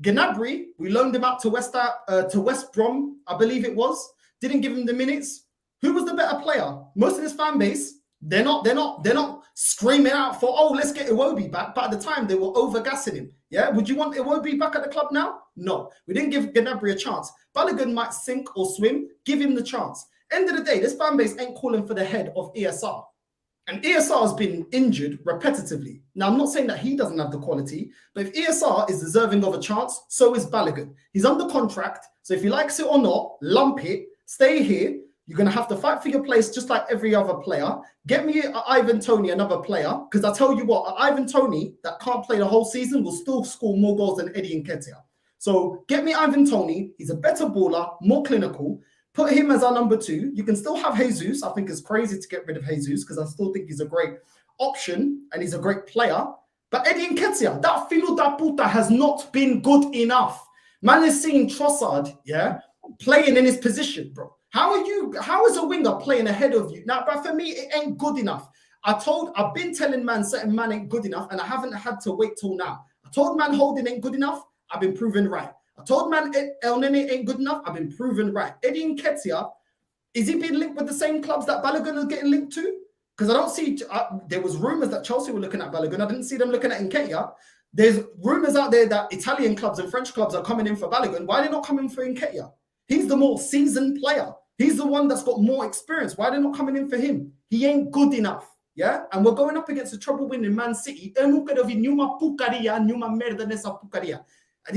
Gnabry, we loaned him out to West Brom, I believe it was. Didn't give him the minutes. Who was the better player? Most of his fan base, they're not screaming out for, oh, let's get Iwobi back. But at the time, they were overgassing him. Yeah? Would you want Iwobi back at the club now? No. We didn't give Gnabry a chance. Balogun might sink or swim. Give him the chance. End of the day, this fan base ain't calling for the head of ESR. And ESR has been injured repetitively. Now, I'm not saying that he doesn't have the quality, but if ESR is deserving of a chance, so is Balogun. He's under contract, so if he likes it or not, lump it, stay here. You're going to have to fight for your place just like every other player. Get me Ivan Toney, another player, because I tell you what, Ivan Toney that can't play the whole season will still score more goals than Eddie Nketiah. So get me Ivan Toney. He's a better baller, more clinical. Put him as our #2. You can still have Jesus. I think it's crazy to get rid of Jesus because I still think he's a great option and he's a great player. But Eddie Nketiah, that filo da puta has not been good enough. Man is seeing Trossard, yeah, playing in his position, bro. How is a winger playing ahead of you? Now, but for me, it ain't good enough. I've been telling man certain man ain't good enough, and I haven't had to wait till now. I told man Holding ain't good enough. I've been proven right. I told man El Nene ain't good enough. I've been proven right. Eddie Nketiah, is he being linked with the same clubs that Balogun is getting linked to? Because I don't see, there was rumours that Chelsea were looking at Balogun. I didn't see them looking at Nketiah. There's rumours out there that Italian clubs and French clubs are coming in for Balogun. Why are they not coming for Nketiah? He's the more seasoned player. He's the one that's got more experience. Why are they not coming in for him? He ain't good enough. Yeah? And we're going up against a trouble-winning Man City. At the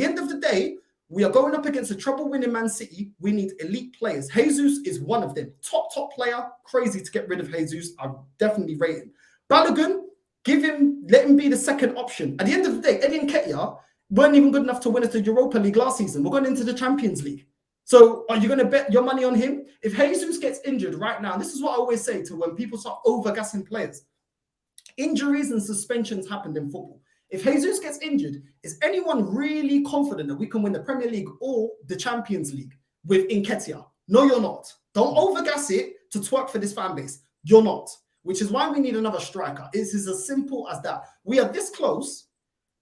end of the day, we are going up against a trouble-winning Man City. We need elite players. Jesus is one of them. Top player. Crazy to get rid of Jesus. I definitely rate him. Balogun, let him be the second option. At the end of the day, Eddie Nketiah weren't even good enough to win us the Europa League last season. We're going into the Champions League. So are you going to bet your money on him? If Jesus gets injured right now, this is what I always say to when people start over-gassing players. Injuries and suspensions happened in football. If Jesus gets injured, is anyone really confident that we can win the Premier League or the Champions League with Nketiah? No, you're not. Don't overgas it to twerk for this fan base. You're not. Which is why we need another striker. It is as simple as that. We are this close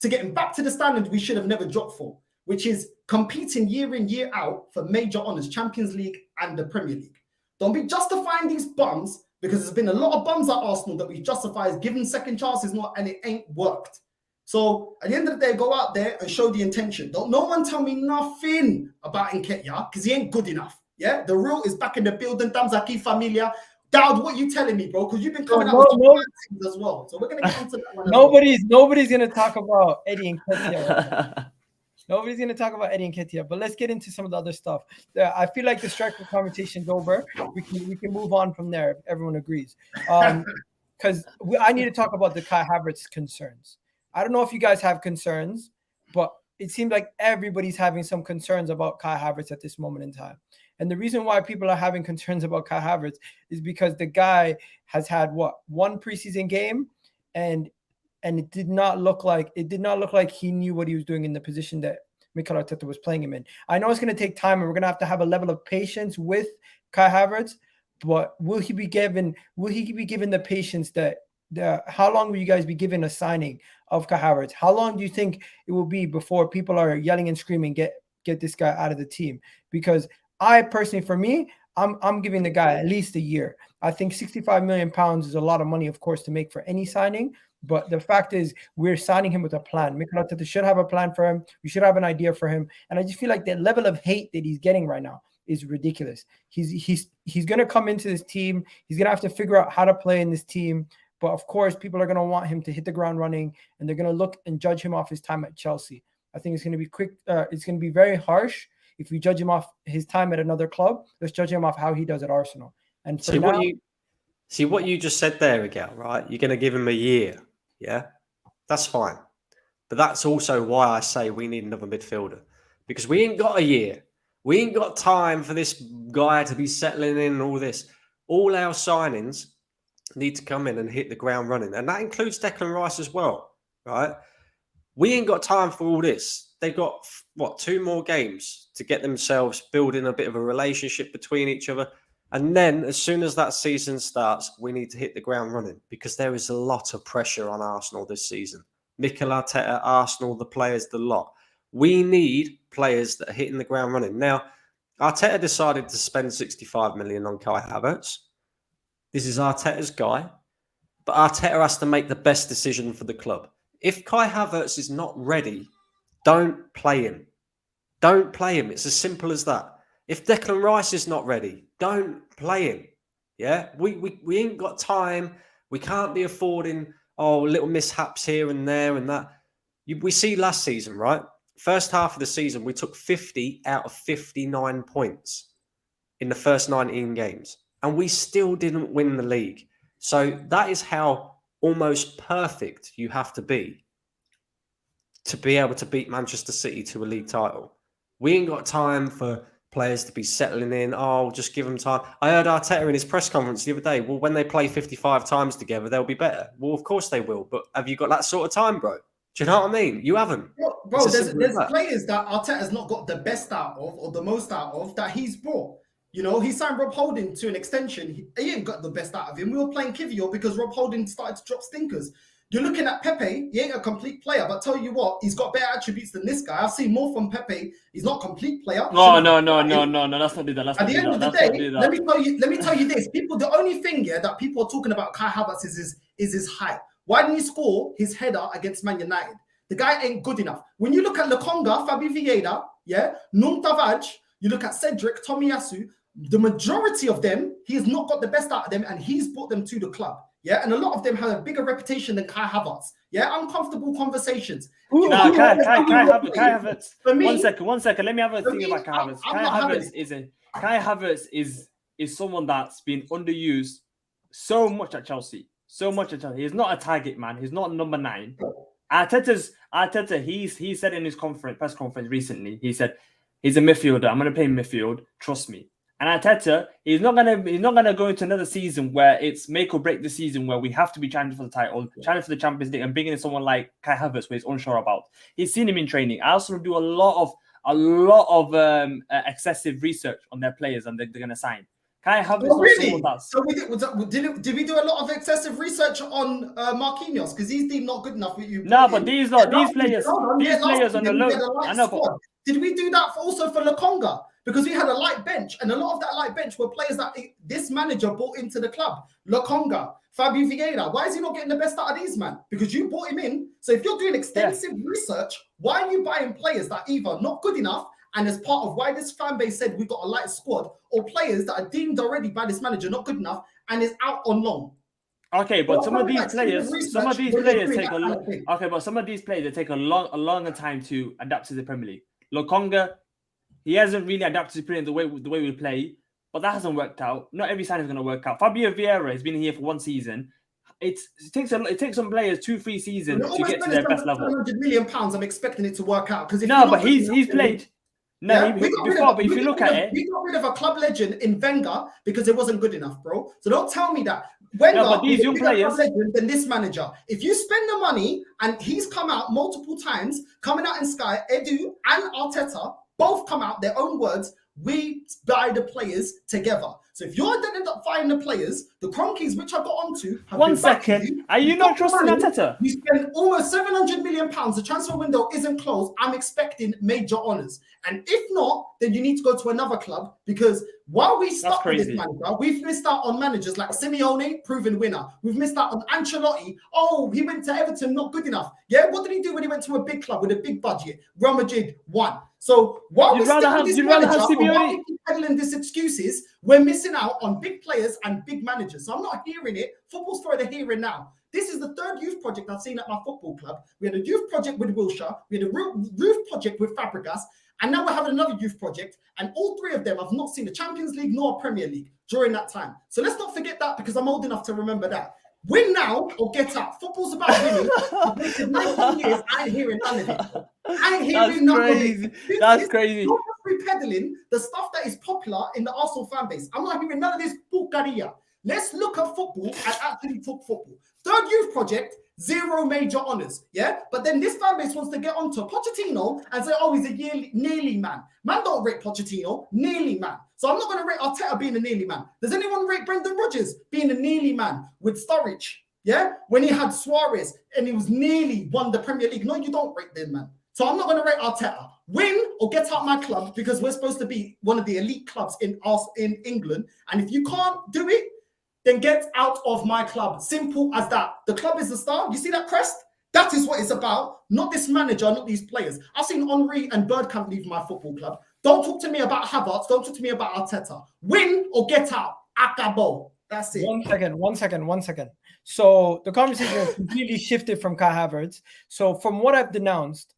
to getting back to the standard we should have never dropped for, which is competing year in, year out for major honours, Champions League and the Premier League. Don't be justifying these bums, because there's been a lot of bums at Arsenal that we justify as giving second chances, and it ain't worked. So at the end of the day, go out there and show the intention. Don't no one tell me nothing about Nketiah, because he ain't good enough. Yeah, the real is back in the building. Tamzaki Familia. DAUD, what you telling me, bro? Because you've been coming out with things as well. So we're gonna get onto that one. Nobody's gonna talk about Eddie Nketiah. Nobody's going to talk about Eddie Nketiah, but let's get into some of the other stuff. I feel like the striker conversation's over. We can move on from there if everyone agrees. Because I need to talk about the Kai Havertz concerns. I don't know if you guys have concerns, but it seems like everybody's having some concerns about Kai Havertz at this moment in time. And the reason why people are having concerns about Kai Havertz is because the guy has had one preseason game, and it did not look like he knew what he was doing in the position that Mikel Arteta was playing him in. I know it's going to take time, and we're going to have a level of patience with Kai Havertz. But will he be given the patience how long will you guys be given a signing of Kai Havertz? How long do you think it will be before people are yelling and screaming, get this guy out of the team? Because I personally, for me, I'm giving the guy at least a year. I think £65 million is a lot of money, of course, to make for any signing. But the fact is, we're signing him with a plan. Mikel Arteta should have a plan for him. We should have an idea for him. And I just feel like the level of hate that he's getting right now is ridiculous. He's going to come into this team. He's going to have to figure out how to play in this team. But of course, people are going to want him to hit the ground running, and they're going to look and judge him off his time at Chelsea. I think it's going to be quick. It's going to be very harsh if we judge him off his time at another club. Let's judge him off how he does at Arsenal. And see what you just said there, Miguel, right? You're going to give him a year. Yeah, that's fine. But that's also why I say we need another midfielder, because we ain't got a year. We ain't got time for this guy to be settling in and all this. All our signings need to come in and hit the ground running. And that includes Declan Rice as well, right? We ain't got time for all this. They've got, 2 more games to get themselves building a bit of a relationship between each other. And then as soon as that season starts, we need to hit the ground running, because there is a lot of pressure on Arsenal this season. Mikel Arteta, Arsenal, the players, the lot. We need players that are hitting the ground running. Now, Arteta decided to spend 65 million on Kai Havertz. This is Arteta's guy. But Arteta has to make the best decision for the club. If Kai Havertz is not ready, don't play him. Don't play him. It's as simple as that. If Declan Rice is not ready, don't play him. Yeah, we ain't got time. We can't be affording little mishaps here and there and that. We see last season, right? First half of the season, we took 50 out of 59 points in the first 19 games, and we still didn't win the league. So that is how almost perfect you have to be able to beat Manchester City to a league title. We ain't got time for players to be settling in. Just give them time. I heard Arteta in his press conference the other day. Well, when they play 55 times together, they'll be better. Well, of course they will. But have you got that sort of time, bro? Do you know what I mean? You haven't. Bro, there's players that Arteta's not got the best out of or the most out of that he's brought. You know, he signed Rob Holding to an extension. He ain't got the best out of him. We were playing Kivior because Rob Holding started to drop stinkers. You're looking at Pepe. He ain't a complete player, but tell you what, he's got better attributes than this guy. I've seen more from Pepe. He's not a complete player. No. Let's not do that. At the end of the day, let me tell you this. The only thing that people are talking about Kai Havertz is his height. Why didn't he score his header against Man United? The guy ain't good enough. When you look at Lokonga, Fabi Vieira, Nung Tavaj, you look at Cedric, Tomiyasu, the majority of them, he has not got the best out of them, and he's brought them to the club. And a lot of them have a bigger reputation than Kai Havertz. Uncomfortable conversations. Kai Havertz. For me, one second. Let me have a thing about Kai Havertz. Kai Havertz is someone that's been underused so much at Chelsea. He's not a target man. He's not number 9. Arteta, he said in his press conference recently, he said he's a midfielder. I'm going to play midfield. Trust me. And Arteta, he's not gonna go into another season where it's make or break the season where we have to be challenging for the title, challenging for the Champions League, and bringing in someone like Kai Havertz, where he's unsure about. He's seen him in training. Arsenal do a lot of excessive research on their players, and they're gonna sign. Kai Havertz. Oh, really? So did we do a lot of excessive research on Marquinhos because he's deemed not good enough with you? No, but these players on the low. I know, but did we do that also for Lokonga? Because we had a light bench, and a lot of that light bench were players that this manager brought into the club. Lokonga, Fabio Vieira. Why is he not getting the best out of these, man? Because you brought him in. So if you're doing extensive research, why are you buying players that are either not good enough, and as part of why this fan base said we got a light squad, or players that are deemed already by this manager not good enough and is out on loan? Okay, but some of these players take a longer time to adapt to the Premier League. Lokonga, he hasn't really adapted to the way we play, but that hasn't worked out. Not every signing is going to work out. Fabio Vieira has been here for 1 season. It takes some players 2-3 seasons to get to their best level. £100 million, I'm expecting it to work out because he's played. No, but if you look at it, we got rid of a club legend in Wenger because it wasn't good enough, bro. So don't tell me that Wenger but these young players legend than this manager. If you spend the money, and he's come out multiple times, coming out in Sky, Edu and Arteta both come out their own words. We buy the players together. So if you're then end up buying the players, the Cronkies, which I got onto, have 1 second. Are you not trusting Arteta? You spend almost £700 million. The transfer window isn't closed. I'm expecting major honours. And if not, then you need to go to another club, because while we stuck with this manager, we've missed out on managers like Simeone, proven winner. We've missed out on Ancelotti. Oh, he went to Everton, not good enough. Yeah, what did he do when he went to a big club with a big budget? Real Madrid won. So while we're peddling these excuses, we're missing out on big players and big managers. So I'm not hearing it. Football's for the here and now. This is the 3rd youth project I've seen at my football club. We had a youth project with Wilshire. We had a youth project with Fabregas. And now we're having another youth project. And all 3 of them have not seen the Champions League nor Premier League during that time. So let's not forget that, because I'm old enough to remember that. Win now or get out. Football's about winning. I've waited 19 years. I ain't hearing none of it. I ain't hearing none of it. That's crazy. You're just repeddling the stuff that is popular in the Arsenal fan base. I'm not hearing none of this porcaria. Let's look at football and actually talk football. 3rd youth project, 0 major honours. Yeah, but then this fan base wants to get onto Pochettino and say, oh, he's a nearly man. Man, don't rate Pochettino, nearly man. So I'm not going to rate Arteta being a nearly man. Does anyone rate Brendan Rodgers being a nearly man with Sturridge? Yeah, when he had Suarez and he was nearly won the Premier League. No, you don't rate them, man. So I'm not going to rate Arteta. Win or get out my club, because we're supposed to be one of the elite clubs in England. And if you can't do it, then get out of my club. Simple as that. The club is the star. You see that crest? That is what it's about. Not this manager, not these players. I've seen Henry and Bergkamp leave my football club. Don't talk to me about Havertz. Don't talk to me about Arteta. Win or get out. Akabo. That's it. 1 second. So the conversation has completely shifted from Kai Havertz. So from what I've denounced,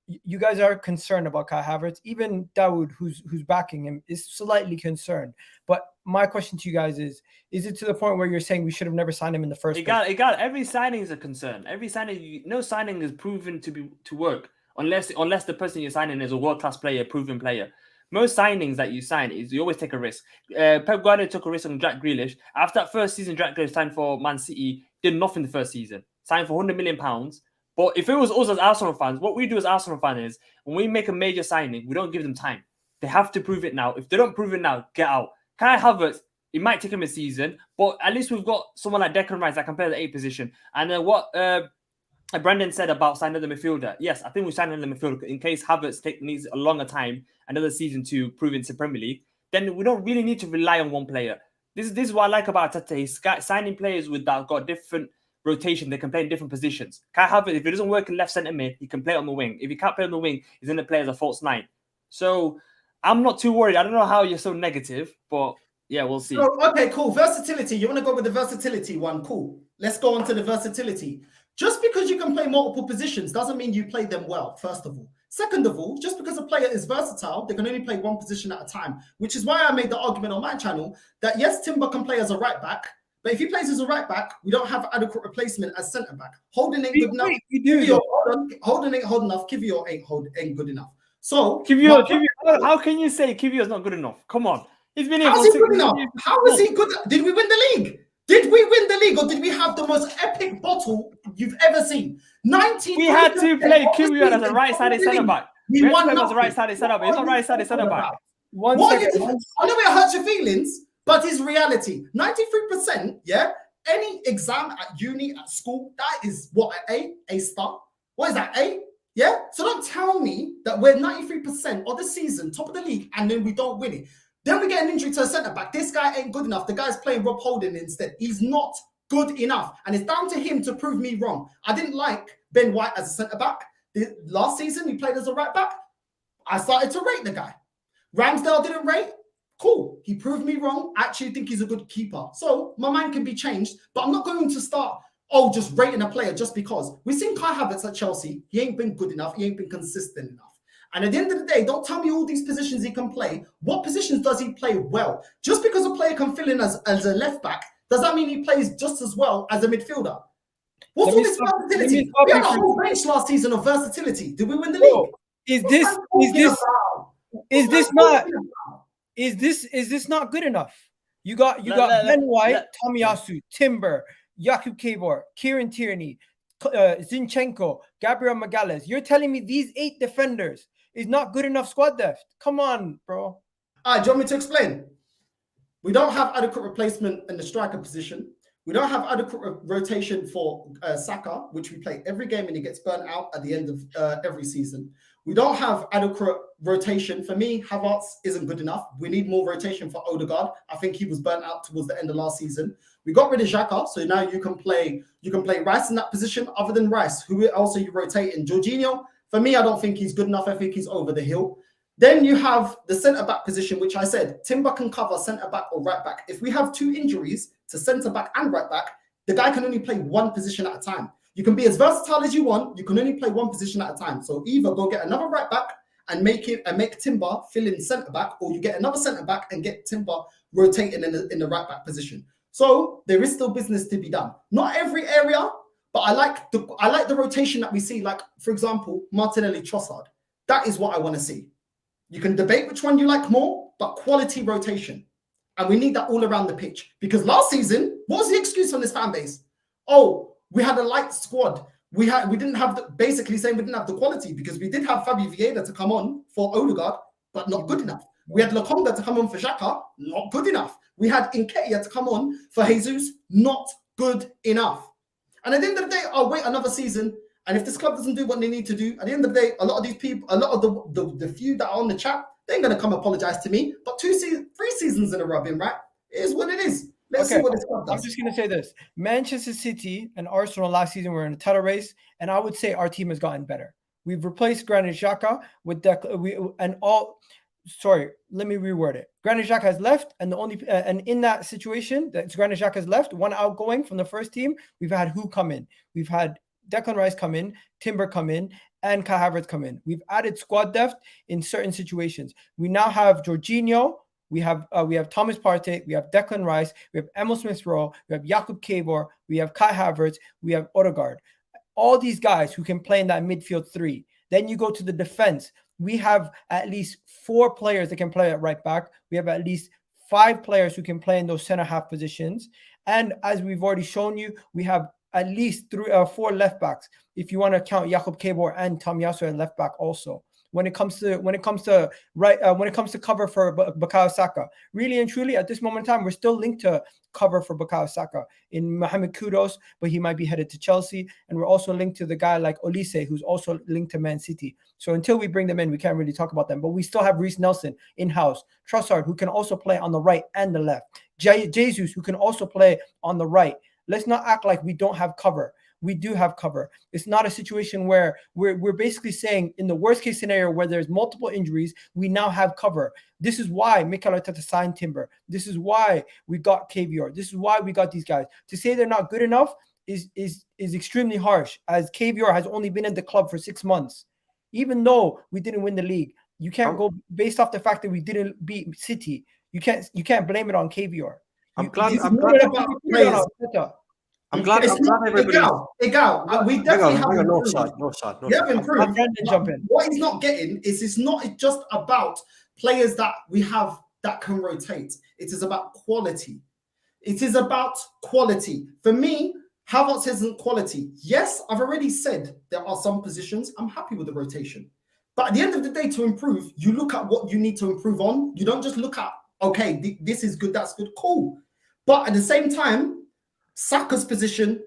you guys are concerned about Kai Havertz. Even DAUD, who's backing him, is slightly concerned. But my question to you guys is it to the point where you're saying we should have never signed him in the first place? Every signing is a concern. Every signing, no signing is proven to work unless the person you're signing is a world-class player, proven player. Most signings that you sign is you always take a risk. Pep Guardiola took a risk on Jack Grealish. After that first season, Jack Grealish signed for Man City, did nothing the first season. Signed for £100 million. But if it was us as Arsenal fans, what we do as Arsenal fans is when we make a major signing, we don't give them time. They have to prove it now. If they don't prove it now, get out. Kai Havertz It might take him a season, but at least we've got someone like Declan Rice that can play the 8th position. And what Brandon said about signing the midfielder. Yes, I think we signed the midfielder in case Havertz needs a longer time, another season to prove into Premier League. Then we don't really need to rely on one player. This is what I like about Arteta. He's signing players with that got different rotation. They can play in different positions. Kai Havertz, if it doesn't work in left centre mid, he can play on the wing. If he can't play on the wing, he's going to play as a false 9. So I'm not too worried. I don't know how you're so negative, but yeah, we'll see. Oh, okay, cool. Versatility. You want to go with the versatility one? Cool. Let's go on to the versatility. Just because you can play multiple positions doesn't mean you play them well, first of all. Second of all, just because a player is versatile, they can only play one position at a time, which is why I made the argument on my channel that yes, Timber can play as a right back, but if he plays as a right back, we don't have adequate replacement as centre back. Holding ain't good enough. Holding ain't good enough. Kiwior ain't good enough. So Kiwior, how can you say Kiwior is not good enough? Come on, he's been here. How's he good enough? How is he good? Did we win the league? Did we win the league, or did we have the most epic bottle you've ever seen? 90. We had to play Kiwior as a right-sided centre back. We had to play him as a right-sided centre back. He's not right-sided centre back. I know it hurts your feelings, but it's reality. 93%. Yeah. Any exam at uni, at school, that is what, A star. What is that? A? Yeah. So don't tell me that we're 93% of the season, top of the league, and then we don't win it. Then we get an injury to a centre back. This guy ain't good enough. The guy's playing Rob Holding instead. He's not good enough. And it's down to him to prove me wrong. I didn't like Ben White as a centre back. Last season, he played as a right back. I started to rate the guy. Ramsdale didn't rate. Cool. He proved me wrong. I actually think he's a good keeper. So my mind can be changed, but I'm not going to start, just rating a player just because. We've seen Kai Havertz at Chelsea. He ain't been good enough. He ain't been consistent enough. And at the end of the day, don't tell me all these positions he can play. What positions does he play well? Just because a player can fill in as a left back, does that mean he plays just as well as a midfielder? What's all this versatility? We had a whole bench last season of versatility. Did we win the league? Is this not good enough? You got Ben White, Tomiyasu, Timber, Jakub Kevor, Kieran Tierney, Zinchenko, Gabriel Magalhaes. You're telling me these 8 defenders is not good enough squad depth? Come on, bro. All right, do you want me to explain? We don't have adequate replacement in the striker position. We don't have adequate rotation for Saka, which we play every game and he gets burnt out at the end of every season. We don't have adequate rotation. For me, Havertz isn't good enough. We need more rotation for Odegaard. I think he was burnt out towards the end of last season. We got rid of Xhaka, so now you can play Rice in that position. Other than Rice, who also you rotate in? Jorginho, for me, I don't think he's good enough. I think he's over the hill. Then you have the centre-back position, which I said, Timber can cover centre-back or right-back. If we have 2 injuries to centre-back and right-back, the guy can only play one position at a time. You can be as versatile as you want. You can only play one position at a time. So either go get another right-back and make Timber fill in centre-back, or you get another centre-back and get Timber rotating in the right-back position. So there is still business to be done. Not every area, but I like the rotation that we see. Like, for example, Martinelli, Trossard. That is what I want to see. You can debate which one you like more, but quality rotation. And we need that all around the pitch. Because last season, what was the excuse from this fan base? Oh, we had a light squad. We didn't have the quality, because we did have Fabi Vieira to come on for Odegaard, but not good enough. We had Lokonga to come on for Xhaka, not good enough. We had Nketiah to come on for Jesus, not good enough. And at the end of the day, I'll wait another season. And if this club doesn't do what they need to do, at the end of the day, a lot of these people, a lot of the few that are on the chat, they ain't going to come apologize to me. But 3 seasons in a row, right? It is what it is. Let's see what this club does. I'm just going to say this. Manchester City and Arsenal last season were in a title race, and I would say our team has gotten better. We've replaced Granit Xhaka with let me reword it. Granit Xhaka has left, and and in that situation, that Granit Xhaka has left, one outgoing from the first team, we've had who come in? We've had Declan Rice come in, Timber come in, and Kai Havertz come in. We've added squad depth in certain situations. We now have Jorginho, we have Thomas Partey, we have Declan Rice, we have Emil Smith-Rowe, we have Jakub Kevor, we have Kai Havertz, we have Odegaard. All these guys who can play in that midfield 3. Then you go to the defense. We have at least 4 players that can play at right back. We have at least 5 players who can play in those center half positions. And as we've already shown you, we have at least 4 left backs, if you want to count Jakub Kevor and Tomiyasu at left back also. when it comes to cover for Bukayo Saka. Really and truly, at this moment in time, we're still linked to cover for Bukayo Saka in Mohamed Kudus, but he might be headed to Chelsea, and we're also linked to the guy like Olise, who's also linked to Man City. So until we bring them in, we can't really talk about them. But we still have Reece Nelson in-house, Trossard, who can also play on the right and the left, Jesus, who can also play on the right. Let's not act like we don't have cover. We do have cover. It's not a situation where we're basically saying in the worst case scenario where there's multiple injuries, we now have cover. This is why Mikel Arteta signed Timber. This is why we got KVR. This is why we got these guys. To say they're not good enough is extremely harsh, as KVR has only been in the club for 6 months. Even though we didn't win the league, you can't go based off the fact that we didn't beat City. You can't blame it on KVR. I'm glad it's everybody. We definitely have improved. Northside. We have improved. What he's not getting is it's not just about players that we have that can rotate. It is about quality. It is about quality. For me, Havertz isn't quality. Yes, I've already said there are some positions I'm happy with the rotation. But at the end of the day, to improve, you look at what you need to improve on. You don't just look at, okay, this is good, that's good, cool. But at the same time, Saka's position,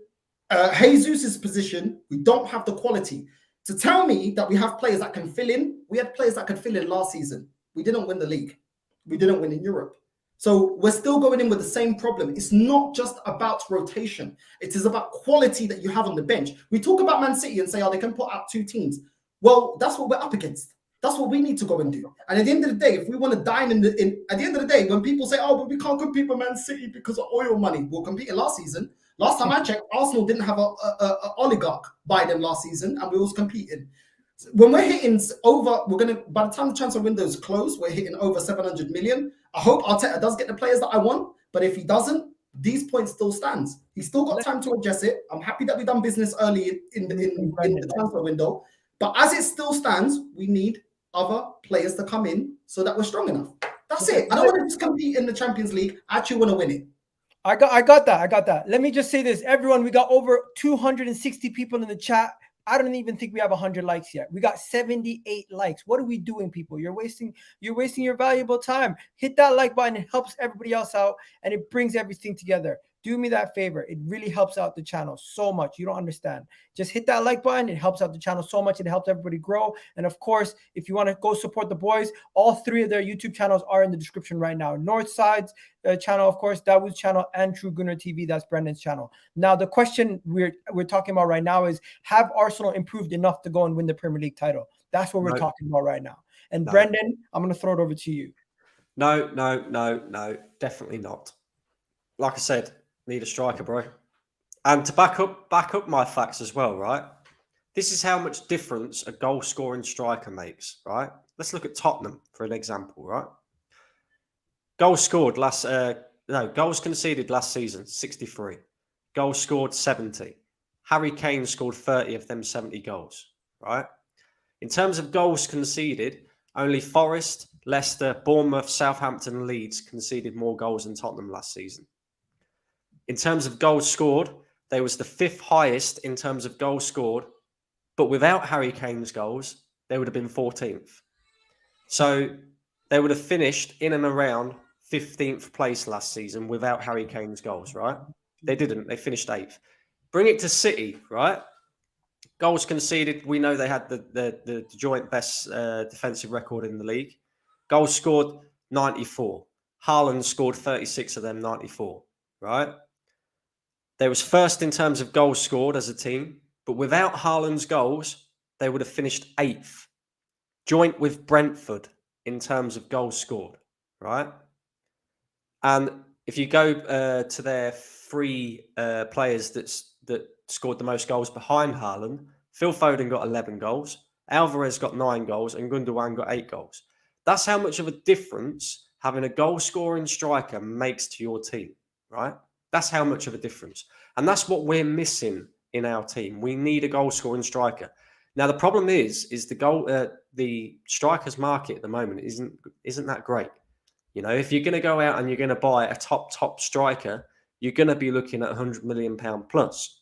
Jesus' position, we don't have the quality. To tell me that we have players that can fill in, we had players that could fill in last season. We didn't win the league. We didn't win in Europe. So we're still going in with the same problem. It's not just about rotation. It is about quality that you have on the bench. We talk about Man City and say, oh, they can put out 2 teams. Well, that's what we're up against. That's what we need to go and do. And at the end of the day, if we want to dine at the end of the day, when people say, oh, but we can't compete with Man City because of oil money, we'll compete in last season. Last time I checked, Arsenal didn't have a oligarch buy them last season, and we was competing. When we're hitting by the time the transfer window is closed, we're hitting over 700 million. I hope Arteta does get the players that I want, but if he doesn't, these points still stands. He's still got time to adjust it. I'm happy that we've done business early in the transfer window, but as it still stands, we need other players to come in so that we're strong enough. That's it. I don't want to just compete in the Champions League. I actually want to win it. I got that. Let me just say this, everyone. We got over 260 people in the chat. I don't even think we have 100 likes yet. We got 78 likes. What are we doing, people? You're wasting your valuable time. Hit that like button. It helps everybody else out, and it brings everything together. Do me that favor. It really helps out the channel so much. You don't understand. Just hit that like button. It helps out the channel so much. It helps everybody grow. And of course, if you want to go support the boys, all 3 of their YouTube channels are in the description right now. Northside's channel, of course, DAUD's channel, and True Gunner TV. That's Brendan's channel. Now, the question we're talking about right now is, have Arsenal improved enough to go and win the Premier League title? That's what we're talking about right now. And Brendan, I'm going to throw it over to you. No, definitely not. Like I said, need a striker, bro. And to back up my facts as well, right? This is how much difference a goal-scoring striker makes, right? Let's look at Tottenham for an example, right? Goals conceded last season, 63. Goals scored, 70. Harry Kane scored 30 of them 70 goals, right? In terms of goals conceded, only Forest, Leicester, Bournemouth, Southampton, and Leeds conceded more goals than Tottenham last season. In terms of goals scored, they was the 5th highest in terms of goals scored, but without Harry Kane's goals, they would have been 14th. So they would have finished in and around 15th place last season without Harry Kane's goals, right? They didn't. They finished 8th. Bring it to City, right? Goals conceded, we know they had the joint best defensive record in the league. Goals scored, 94. Haaland scored 36 of them, 94, right? They was first in terms of goals scored as a team, but without Haaland's goals, they would have finished 8th, joint with Brentford in terms of goals scored, right? And if you go to their 3 players that scored the most goals behind Haaland, Phil Foden got 11 goals, Alvarez got 9 goals, and Gundogan got 8 goals. That's how much of a difference having a goal-scoring striker makes to your team, right? That's how much of a difference. And that's what we're missing in our team. We need a goal-scoring striker. Now, the problem is the strikers market at the moment isn't that great. You know, if you're going to go out and you're going to buy a top striker, you're going to be looking at £100 million plus.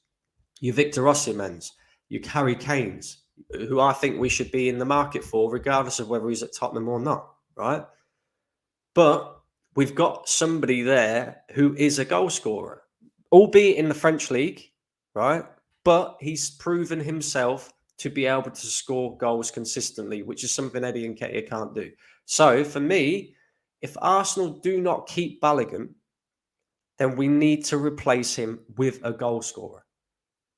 Your Victor Osimhen's, your Harry Kane's, who I think we should be in the market for, regardless of whether he's at Tottenham or not, right? But we've got somebody there who is a goal scorer, albeit in the French league, right? But he's proven himself to be able to score goals consistently, which is something Eddie Nketiah can't do. So for me, if Arsenal do not keep Balogun, then we need to replace him with a goal scorer,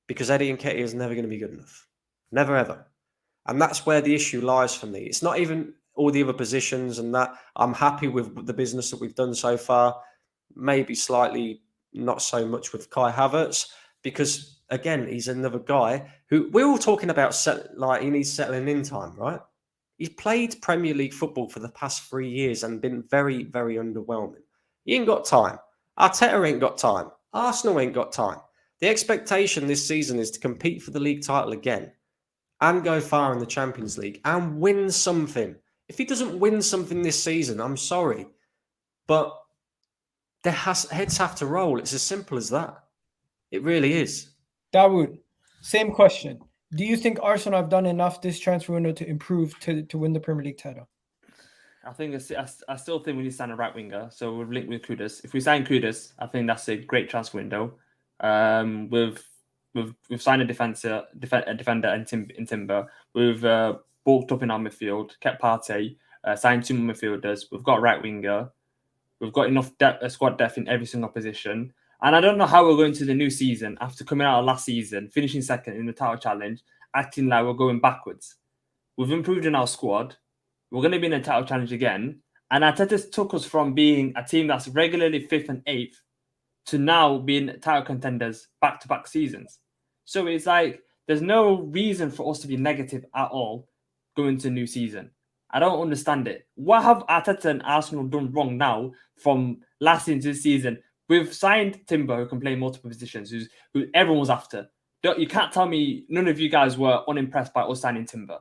because Eddie Nketiah is never going to be good enough. Never, ever. And that's where the issue lies for me. It's not even all the other positions and that. I'm happy with the business that we've done so far. Maybe slightly not so much with Kai Havertz, because, again, he's another guy who we're all talking about, he needs settling in time, right? He's played Premier League football for the past 3 years and been very, very underwhelming. He ain't got time. Arteta ain't got time. Arsenal ain't got time. The expectation this season is to compete for the league title again and go far in the Champions League and win something. If he doesn't win something this season, I'm sorry, but heads have to roll. It's as simple as that. It really is. DAUD, same question. Do you think Arsenal have done enough this transfer window to improve to win the Premier League title? I still think we need to sign a right winger. So we've linked with Kudus. If we sign Kudus, I think that's a great transfer window. We've signed a defender in Timber. We've bulked up in our midfield, kept Partey, signed 2 more midfielders. We've got a right winger. We've got enough squad depth in every single position. And I don't know how we're going to the new season after coming out of last season, finishing second in the title challenge, acting like we're going backwards. We've improved in our squad. We're going to be in a title challenge again. And Arteta took us from being a team that's regularly 5th and 8th to now being title contenders back-to-back seasons. So it's like there's no reason for us to be negative at all going to a new season. I don't understand it. What have Arteta and Arsenal done wrong now from last season to this season? We've signed Timber, who can play multiple positions, who everyone was after. You can't tell me none of you guys were unimpressed by us signing Timber.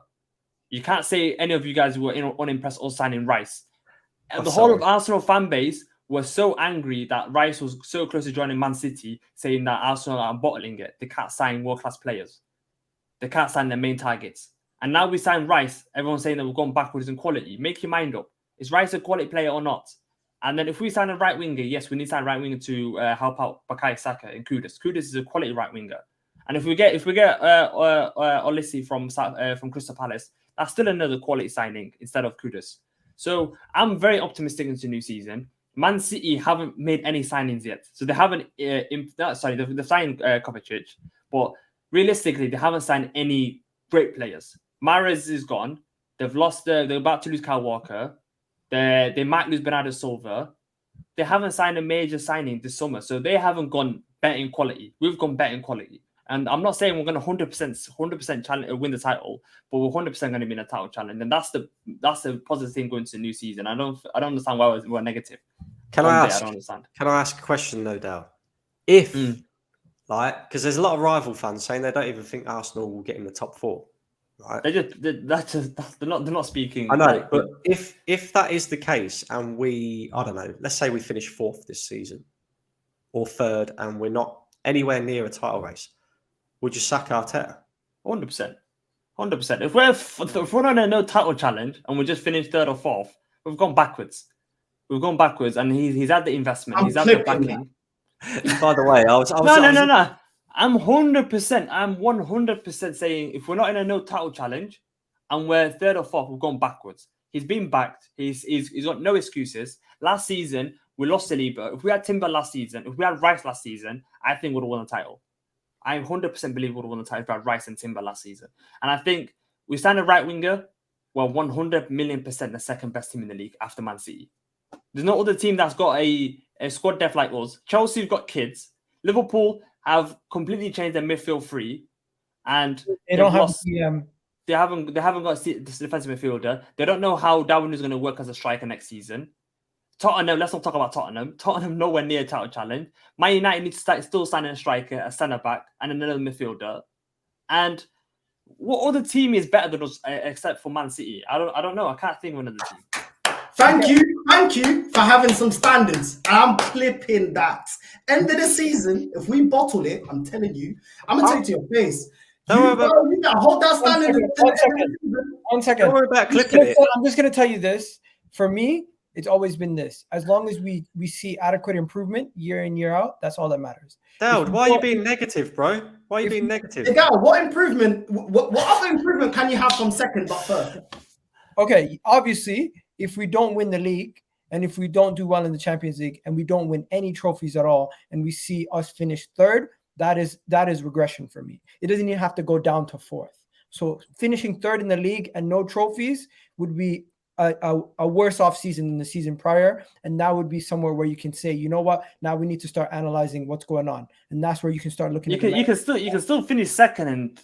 You can't say any of you guys were unimpressed us signing Rice. And the whole of Arsenal fan base were so angry that Rice was so close to joining Man City, saying that Arsenal are bottling it. They can't sign world-class players. They can't sign their main targets. And now we sign Rice. Everyone's saying that we've gone backwards in quality. Make your mind up. Is Rice a quality player or not? And then if we sign a right winger, yes, we need to sign a right winger to help out Bukayo Saka and Kudus. Kudus is a quality right winger. And if we get Olise from Crystal Palace, that's still another quality signing instead of Kudus. So I'm very optimistic into the new season. Man City haven't made any signings yet. So they haven't, they've signed Kovacic, but realistically, they haven't signed any great players. Mahrez is gone. They've lost, they're about to lose Kyle Walker. They might lose Bernardo Silva. They haven't signed a major signing this summer. So they haven't gone better in quality. We've gone better in quality. And I'm not saying we're going to 100% challenge, win the title, but we're 100% going to be in a title challenge. And that's the positive thing going to the new season. I don't understand why we're negative. Can I ask a question, no doubt? If, because there's a lot of rival fans saying they don't even think Arsenal will get in the top 4, right? They're not speaking. I know, but if that is the case, and I don't know, let's say we finish 4th this season or 3rd, and we're not anywhere near a title race, would you sack Arteta? 100%. If we're not in no title challenge and we just finished 3rd or 4th, we've gone backwards. And he's had the investment. He's had the backing. By the way, No. I'm 100% saying if we're not in a no title challenge and we're 3rd or 4th, we've gone backwards. He's been backed. He's got no excuses. Last season, we lost Saliba. If we had Timber last season, if we had Rice last season, I think we would have won the title. I 100% believe we would have won the title if we had Rice and Timber last season. And I think we signed a right winger. We're 100 million% the second best team in the league after Man City. There's no other team that's got a squad depth like us. Chelsea's got kids. Liverpool have completely changed their midfield three, and they don't have they haven't got this defensive midfielder. They don't know how Darwin is going to work as a striker next season. Tottenham, let's not talk about Tottenham. Tottenham nowhere near title challenge. Man United need to still sign a striker, a centre back, and another midfielder. And what other team is better than us except for Man City? I don't know. I can't think of another team. Thank you for having some standards. I'm clipping that. End of the season, if we bottle it, I'm telling you, I'm gonna take it to your face. Don't worry about. You gotta hold that standard. One second. Don't worry about clipping it. I'm just gonna tell you this. For me, it's always been this. As long as we see adequate improvement year in, year out, that's all that matters. DAUD, why are you being negative, bro? Why are you being negative? Miguel, what improvement? What other improvement can you have from second but first? Okay, obviously, if we don't win the league and if we don't do well in the Champions League and we don't win any trophies at all, and we see us finish third, that is regression for me. It doesn't even have to go down to fourth. So finishing third in the league and no trophies would be a worse off season than the season prior, and that would be somewhere where you can say, you know what, now we need to start analyzing what's going on, and that's where you can start looking. You can still finish second and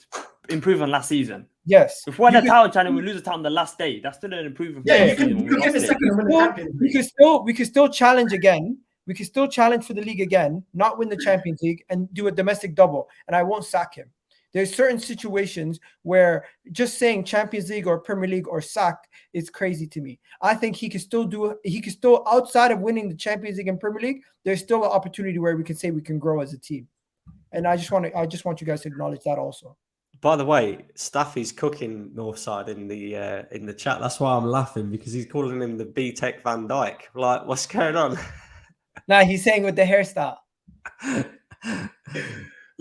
improve on last season. Yes, if we're in the title challenge, we lose the title on the last day. That's still an improvement. Yeah, you can get the second and win the Champions League. We can still challenge again. We can still challenge for the league again, not win the Champions League, and do a domestic double, and I won't sack him. There's certain situations where just saying Champions League or Premier League or sack is crazy to me. I think he could still outside of winning the Champions League and Premier League, there's still an opportunity where we can say we can grow as a team. And I just want you guys to acknowledge that also. By the way, Staffy's cooking Northside in the chat. That's why I'm laughing, because he's calling him the B-Tech Van Dijk. Like, what's going on? Nah, he's saying with the hairstyle.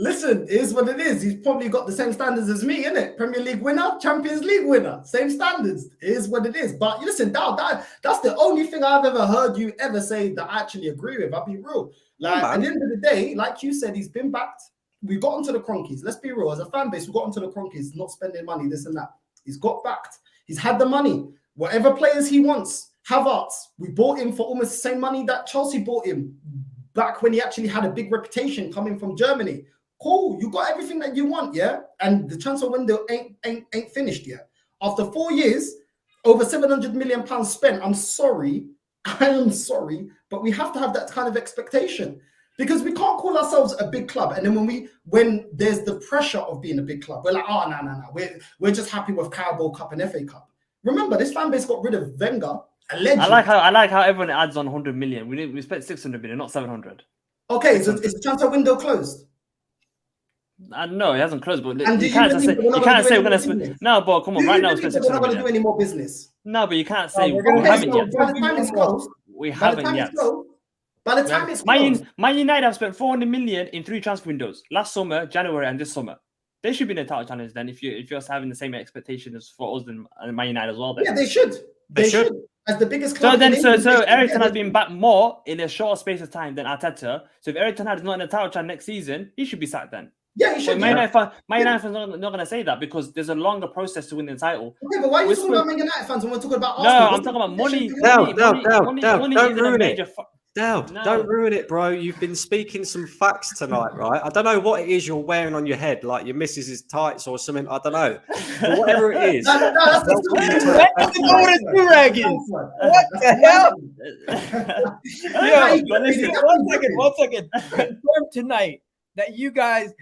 Listen, it is what it is. He's probably got the same standards as me, innit? Premier League winner, Champions League winner, same standards. It is what it is. But listen, that's the only thing I've ever heard you ever say that I actually agree with. I'll be real. Like, at the end of the day, like you said, he's been backed. We got onto the Cronkies. Let's be real. As a fan base, we got onto the Cronkies, not spending money, this and that. He's got backed. He's had the money. Whatever players he wants. Havertz, we bought him for almost the same money that Chelsea bought him back when he actually had a big reputation coming from Germany. Cool, you got everything that you want, yeah? And the transfer window ain't finished yet. After 4 years, over £700 million spent. I am sorry, but we have to have that kind of expectation, because we can't call ourselves a big club. And then when there's the pressure of being a big club, we're like, oh, no. We're just happy with Carabao Cup and FA Cup. Remember, this fan base got rid of Wenger, a legend. I like how everyone adds on 100 million. We spent 600 million, not 700. Okay, so is the transfer window closed? No, it hasn't closed, but and you can't say we're going to spend. No, but come on, right now we're not going to do any more business. No, but you can't say we haven't yet. By the time it's closed, we haven't yet. By the time it's closed, Man United have spent 400 million in 3 transfer windows: last summer, January, and this summer. They should be in the title challenge then. If you're having the same expectations for us and Man United as well, then yeah, they should. They should. As the biggest club. So Eric Ten Hag has been back more in a short space of time than Arteta. So if Eric Ten Hag is not in the title challenge next season, he should be sacked then. Yeah, he should. Man United fans are not going to say that, because there's a longer process to win the title. Okay, but why are you talking about Man United fans when we're talking about Arsenal? No, I'm talking about money. Don't ruin it, bro. You've been speaking some facts tonight, right? I don't know what it is you're wearing on your head, like your missus's tights or something. I don't know. But whatever it is. What the hell? One second. Confirm tonight that you guys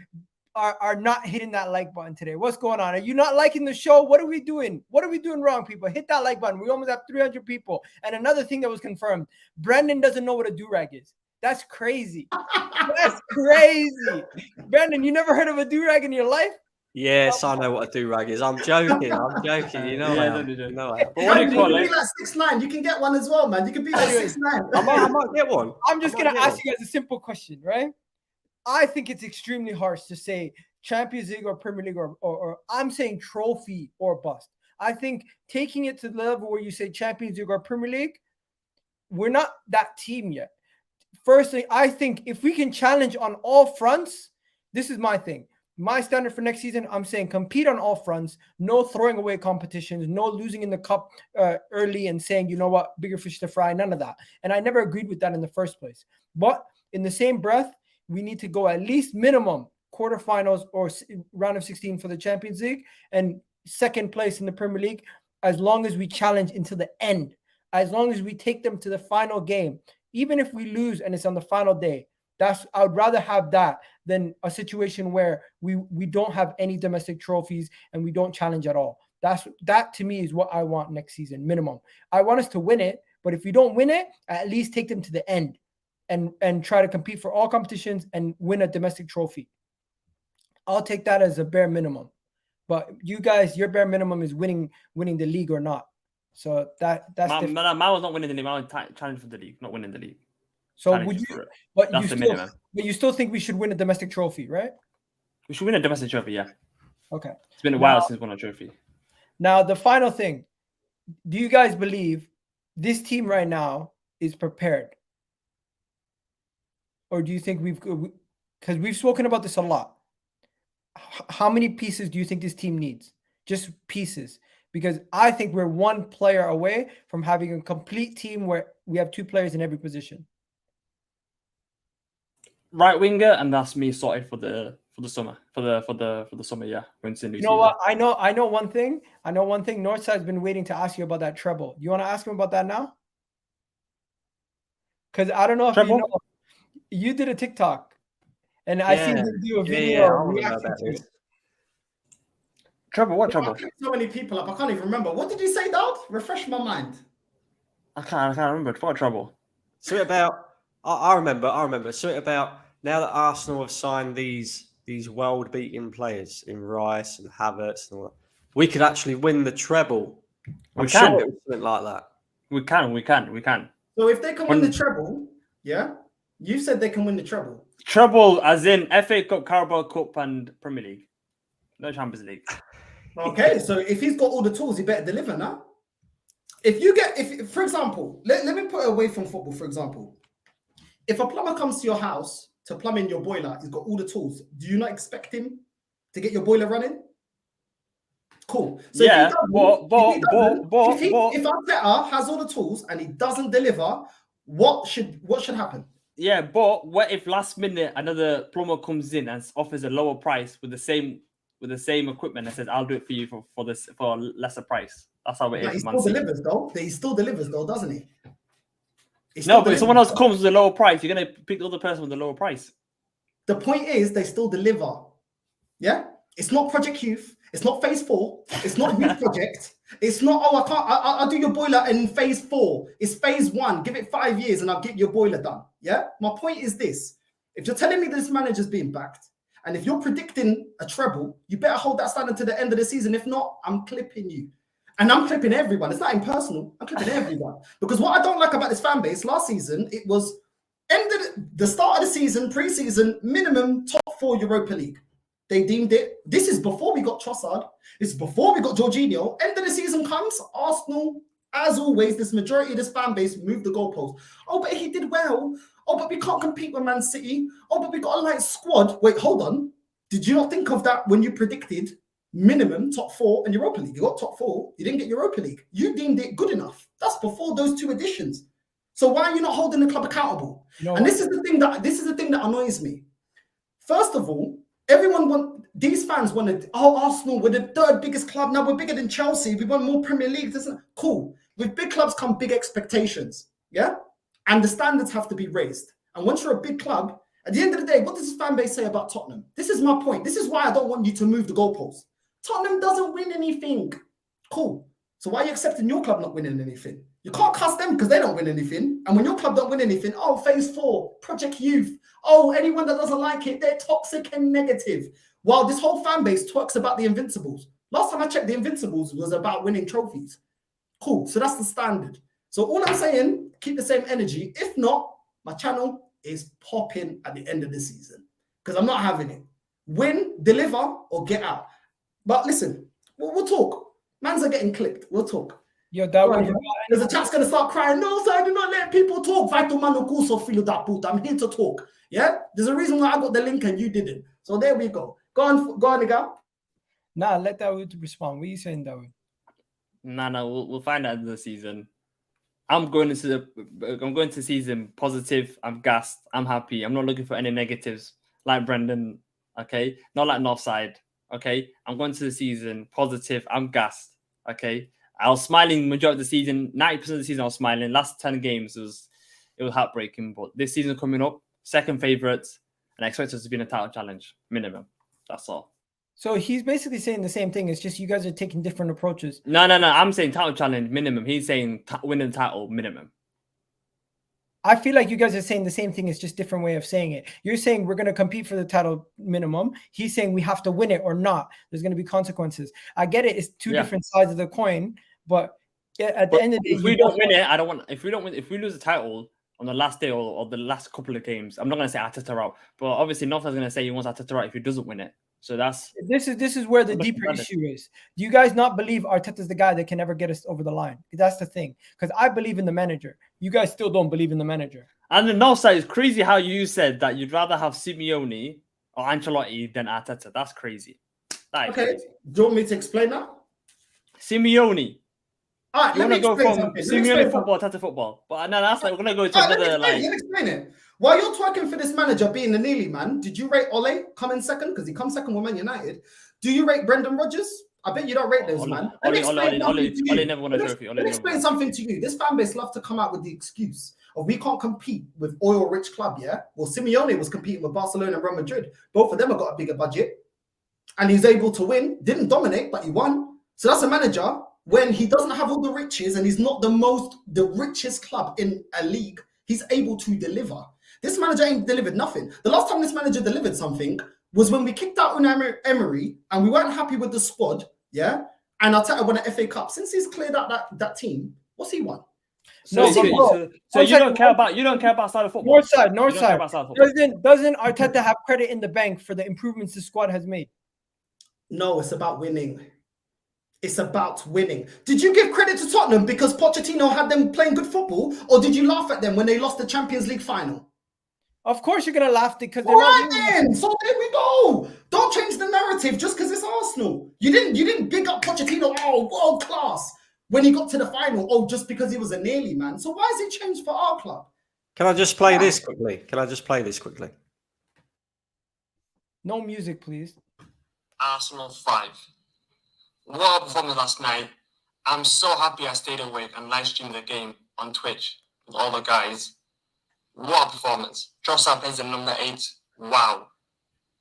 are not hitting that like button today. What's going on? Are you not liking the show? What are we doing? What are we doing wrong, people? Hit that like button. We almost have 300 people. And another thing that was confirmed, Brandon doesn't know what a do-rag is. That's crazy. That's crazy. Brandon, you never heard of a do-rag in your life? Yes, I know what a do-rag is. I'm joking. You know I am. You know I am. But what do you call it? Like 6'9". You can get one as well, man. You can be like 6'9". I might get one. I'm just going to ask you guys a simple question, right? I think it's extremely harsh to say Champions League or Premier League or I'm saying trophy or bust. I think taking it to the level where you say Champions League or Premier League, we're not that team yet. Firstly, I think if we can challenge on all fronts, this is my thing. My standard for next season, I'm saying compete on all fronts, no throwing away competitions, no losing in the cup early and saying, you know what, bigger fish to fry, none of that. And I never agreed with that in the first place. But in the same breath, we need to go at least minimum quarterfinals or round of 16 for the Champions League and second place in the Premier League, as long as we challenge until the end, as long as we take them to the final game. Even if we lose and it's on the final day, I would rather have that than a situation where we don't have any domestic trophies and we don't challenge at all. That to me is what I want next season, minimum. I want us to win it, but if we don't win it, at least take them to the end and try to compete for all competitions and win a domestic trophy. I'll take that as a bare minimum. But you guys, your bare minimum is winning the league or not. So that's Man was not winning the league. Man was challenging for the league, not winning the league. So would you? But that's the minimum. But you still think we should win a domestic trophy, right? We should win a domestic trophy, yeah. Okay. It's been a while since we won a trophy. Now, the final thing. Do you guys believe this team right now is prepared? Or do you think because we've spoken about this a lot. How many pieces do you think this team needs? Just pieces. Because I think we're one player away from having a complete team where we have 2 players in every position. Right winger, and that's me sorted for the summer. For the summer, yeah. You know what? I know one thing. Northside's been waiting to ask you about that treble. You want to ask him about that now? Because I don't know if you know, you did a TikTok, and I seen him do a video reacting to it. Treble? What treble? So many people up. I can't even remember. What did you say, Daud? Refresh my mind. I can't remember. What treble? So about I remember. So about now that Arsenal have signed these world-beating players in Rice and Havertz and all that, we could actually win the treble. I'm sure it was something like that. We can. So if they can win the treble, yeah, you said they can win the treble. Treble, as in FA Cup, Carabao Cup, and Premier League. No Champions League. Okay, so if he's got all the tools, he better deliver now. If for example, let me put it away from football, for example. If a plumber comes to your house to plumb in your boiler, he's got all the tools. Do you not expect him to get your boiler running? Cool. So yeah, if Arteta has all the tools and he doesn't deliver, what should happen? Yeah, but what if last minute another plumber comes in and offers a lower price with the same equipment and says, "I'll do it for you for a lesser price"? That's how it is. He still delivers though, doesn't he? No, but if someone else comes with a lower price, you're gonna pick the other person with a lower price. The point is, they still deliver. Yeah, it's not Project Youth. It's not Phase 4. It's not Youth Project. It's not. Oh, I can't. I'll do your boiler in Phase 4. It's Phase 1. Give it 5 years, and I'll get your boiler done. Yeah. My point is this: if you're telling me this manager's being backed, and if you're predicting a treble, you better hold that standard to the end of the season. If not, I'm clipping you. And I'm clipping everyone. It's not impersonal. I'm clipping everyone. Because what I don't like about this fan base, last season, it was the start of the season, pre-season, minimum top 4 Europa League. They deemed it. This is before we got Trossard. This is before we got Jorginho. End of the season comes, Arsenal, as always, this majority of this fan base moved the goalpost. Oh, but he did well. Oh, but we can't compete with Man City. Oh, but we got a light squad. Wait, hold on. Did you not think of that when you predicted minimum top 4 in Europa League? You got top 4. You didn't get Europa League. You deemed it good enough. That's before those 2 additions. So why are you not holding the club accountable? This is the thing that annoys me. First of all, these fans wanted, Arsenal, we're the 3rd biggest club. Now we're bigger than Chelsea. We want more Premier League. Cool. With big clubs come big expectations. Yeah? And the standards have to be raised. And once you're a big club, at the end of the day, what does this fan base say about Tottenham? This is my point. This is why I don't want you to move the goalposts. Tottenham doesn't win anything. Cool. So why are you accepting your club not winning anything? You can't cuss them because they don't win anything. And when your club don't win anything, Phase 4, Project Youth. Anyone that doesn't like it, they're toxic and negative. While this whole fan base talks about the Invincibles. Last time I checked, the Invincibles was about winning trophies. Cool. So that's the standard. So all I'm saying, keep the same energy. If not, my channel is popping at the end of the season because I'm not having it. Win, deliver, or get out. But listen, we'll talk. Mans are getting clipped. We'll talk. Yo, because the chat's going to start crying. No, sir, I do not let people talk. Vital man of course, feel that puta. I'm here to talk. Yeah? There's a reason why I got the link and you didn't. So there we go. Go on, nigga. Nah, let Daud respond. What are you saying, Daud? No, we'll find out in the season. I'm going into the season positive. I'm gassed. I'm happy. I'm not looking for any negatives like Brendan. Okay, not like Northside. Okay, I'm going to the season positive. I'm gassed. Okay, I was smiling majority of the season. 90% of the season, I was smiling. Last 10 games it was heartbreaking. But this season coming up, second favourites, and I expect us to be in a title challenge minimum. That's all. So he's basically saying the same thing. It's just you guys are taking different approaches. No. I'm saying title challenge minimum. He's saying winning the title minimum. I feel like you guys are saying the same thing. It's just different way of saying it. You're saying we're going to compete for the title minimum. He's saying we have to win it or not. There's going to be consequences. I get it. It's two different sides of the coin. But at the end of the day, if we don't win it, I don't want. If we don't win, if we lose the title on the last day or the last couple of games, I'm not going to say Arteta out. But obviously, Northside's going to say he wants Arteta out if he doesn't win it. So this is where the deeper issue is. Do you guys not believe Arteta's the guy that can never get us over the line? That's the thing. Because I believe in the manager. You guys still don't believe in the manager. And the Northside is crazy how you said that you'd rather have Simeone or Ancelotti than Arteta. That's crazy. That is crazy. Do you want me to explain that? Simeone. All right, let me explain something. Simeone football, Arteta football. But no, that's like we're gonna go to another let me explain it. While you're talking for this manager being the nearly man, did you rate Ole coming second? Because he comes second with Man United. Do you rate Brendan Rodgers? I bet you don't rate those, man. Ole never won a trophy. Let me explain something to you. This fan base love to come out with the excuse of we can't compete with oil-rich club, yeah? Well, Simeone was competing with Barcelona and Real Madrid. Both of them have got a bigger budget. And he's able to win. Didn't dominate, but he won. So that's a manager when he doesn't have all the riches and he's not the richest club in a league, he's able to deliver. This manager ain't delivered nothing. The last time this manager delivered something was when we kicked out Unai Emery and we weren't happy with the squad, yeah? And Arteta won an FA Cup. Since he's cleared out that team, what's he won? So you don't care about style of football. Northside. Doesn't Arteta have credit in the bank for the improvements the squad has made? No, it's about winning. It's about winning. Did you give credit to Tottenham because Pochettino had them playing good football, or did you laugh at them when they lost the Champions League final? Of course you're going to laugh because they're not then. So there we go. Don't change the narrative just because it's Arsenal. You didn't big up Pochettino, world class, when he got to the final, just because he was a nearly man. So why has he changed for our club? Can I just play this quickly? No music, please. Arsenal 5. What a performance last night. I'm so happy I stayed awake and live streamed the game on Twitch with all the guys. What a performance. Trossard plays at number 8. Wow.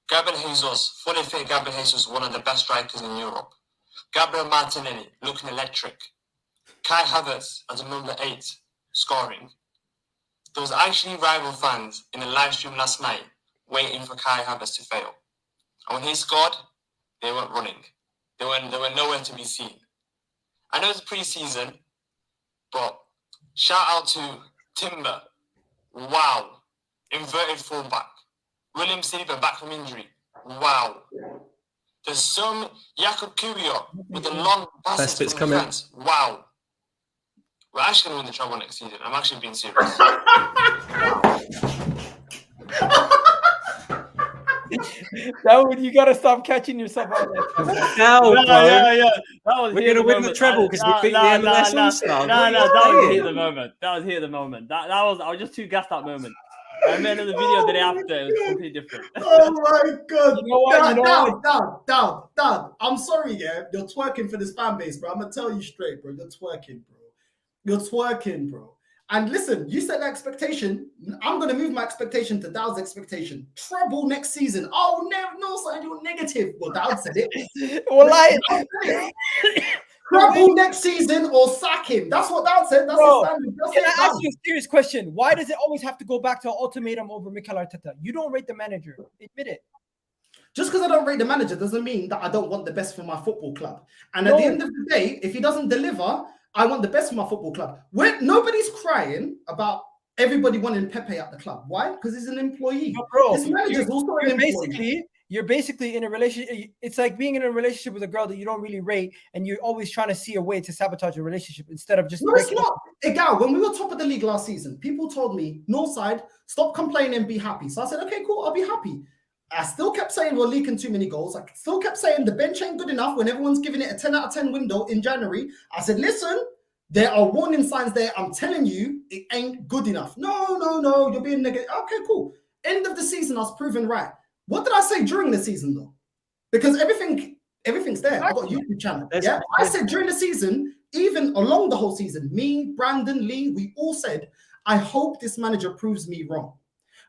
Gabriel Jesus, fully fit Gabriel Jesus, one of the best strikers in Europe. Gabriel Martinelli, looking electric. Kai Havertz as a number 8, scoring. There was actually rival fans in the live stream last night waiting for Kai Havertz to fail. And when he scored, they weren't running. They were nowhere to be seen. I know it's pre-season, but shout out to Timber. Wow. Inverted fullback. William Saliba back from injury. Wow. There's some Jakub Kiwior with the long passes from the defense. Wow. We're actually going to win the treble next season. I'm actually being serious. You gotta stop catching yourself out there. Yeah. We're gonna win the treble because we beat the MLS All-Star. That was here at the moment. I was just too gassed that moment. I made another video the day after. It was completely different. Oh my god! You know what? Dad. I'm sorry, yeah. You're twerking for this fan base, bro. I'm gonna tell you straight, bro. You're twerking, bro. And listen, you set the expectation. I'm going to move my expectation to DAUD's expectation. Treble next season. Oh, no, sir, you're negative. Well, DAUD said it. Treble next season or sack him. That's what DAUD said. That's the standard. Can I ask you a serious question? Why does it always have to go back to an ultimatum over Mikel Arteta? You don't rate the manager. Admit it. Just because I don't rate the manager doesn't mean that I don't want the best for my football club. And at the end of the day, if he doesn't deliver, I want the best for my football club. Nobody's crying about everybody wanting Pepe at the club. Why? Because he's an employee. No, bro, this manager's also an employee. You're basically in a relationship. It's like being in a relationship with a girl that you don't really rate, and you're always trying to see a way to sabotage your relationship instead of just. No, it's not. Egal, when we were top of the league last season, people told me, Northside, stop complaining and be happy. So I said, okay, cool, I'll be happy. I still kept saying we're leaking too many goals. I still kept saying the bench ain't good enough when everyone's giving it a 10 out of 10 window in January. I said, listen, there are warning signs there. I'm telling you, it ain't good enough. No, you're being negative. Okay, cool. End of the season, I was proven right. What did I say during the season, though? Because everything's there. I've got a YouTube channel. Yeah, I said during the season, even along the whole season, me, Brandon, Lee, we all said, I hope this manager proves me wrong.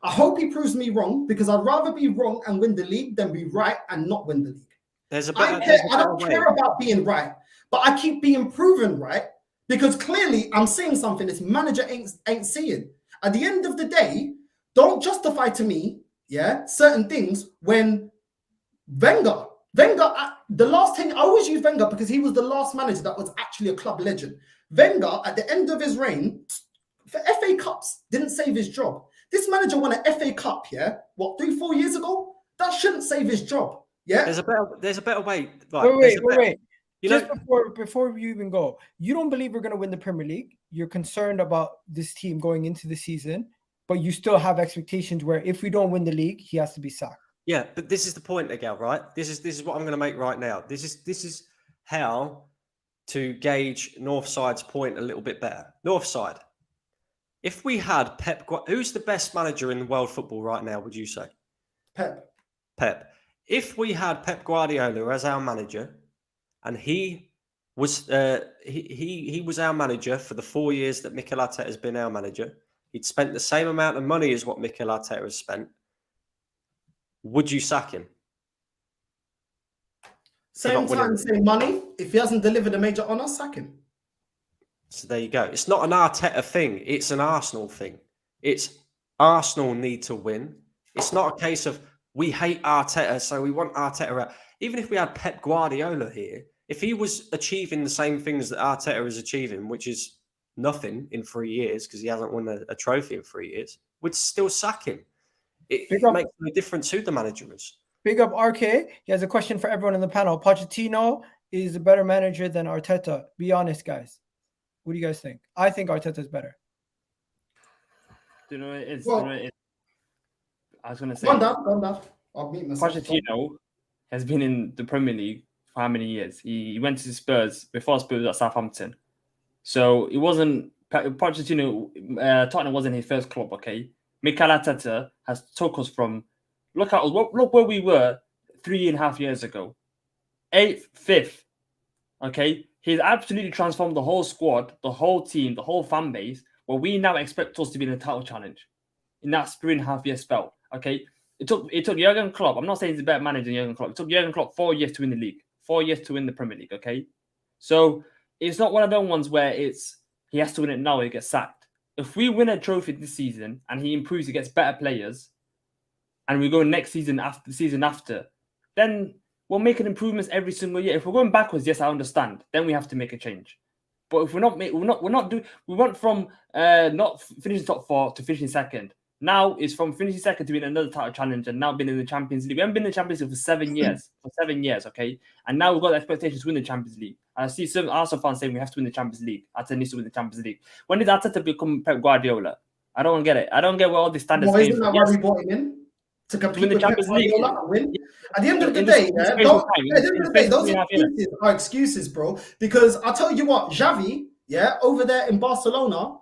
I hope he proves me wrong because I'd rather be wrong and win the league than be right and not win the league. I don't care about being right, but I keep being proven right because clearly I'm seeing something this manager ain't seeing. At the end of the day, don't justify to me, certain things when Wenger, the last thing, I always use Wenger because he was the last manager that was actually a club legend. Wenger, at the end of his reign, for FA Cups, didn't save his job. This manager won an FA Cup, 3-4 years ago? That shouldn't save his job. Yeah. There's a better way. Right, Wait. Just before you even go, you don't believe we're going to win the Premier League. You're concerned about this team going into the season, but you still have expectations where if we don't win the league, he has to be sacked. Yeah, but this is the point, Miguel, right? This is what I'm going to make right now. This is how to gauge Northside's point a little bit better. Northside, if we had Pep, who's the best manager in world football right now, would you say? Pep. If we had Pep Guardiola as our manager, and he was he was our manager for the 4 years that Mikel Arteta has been our manager, he'd spent the same amount of money as what Mikel Arteta has spent, would you sack him? Same time, same money. If he hasn't delivered a major honour, sack him. So there you go. It's not an Arteta thing. It's an Arsenal thing. It's Arsenal need to win. It's not a case of we hate Arteta, so we want Arteta out. Even if we had Pep Guardiola here, if he was achieving the same things that Arteta is achieving, which is nothing in 3 years because he hasn't won a trophy in 3 years, we'd still sack him. It makes no difference who the manager is. Big up RK. He has a question for everyone in the panel. Pochettino is a better manager than Arteta. Be honest, guys. What do you guys think? I think Arteta is better. Do you know what it is? Well, I was going to say, Go on. I'll meet myself. Pochettino has been in the Premier League for how many years? He went to Spurs before Spurs at Southampton. So it wasn't Pochettino. Tottenham wasn't his first club. Okay, Mikel Arteta has took us from look where we were 3.5 years ago, 8th, 5th. Okay, he's absolutely transformed the whole squad, the whole team, the whole fan base. Where we now expect us to be in the title challenge in that 3.5 year spell. Okay, it took Jurgen Klopp. I'm not saying he's a better manager than Jurgen Klopp. It took Jurgen Klopp 4 years to win the league, 4 years to win the Premier League. Okay, so it's not one of those ones where it's he has to win it now or he gets sacked. If we win a trophy this season and he improves, he gets better players, and we go next season after the season after, then we're making improvements every single year. If we're going backwards, yes, I understand. Then we have to make a change. But if we went from not finishing top 4 to finishing second. Now it's from finishing second to being another title challenge and now being in the Champions League. We haven't been in the Champions League for 7 years. Okay? And now we've got the expectations to win the Champions League. I see some Arsenal fans saying we have to win the Champions League. Arteta needs to win the Champions League. When did Arteta become Pep Guardiola? I don't get it. I don't get where all the standards came from. Why we brought him in? To compete win the with Champions League. Win. At the end of the day, those excuses are excuses, bro. Because I'll tell you what, Xavi, over there in Barcelona,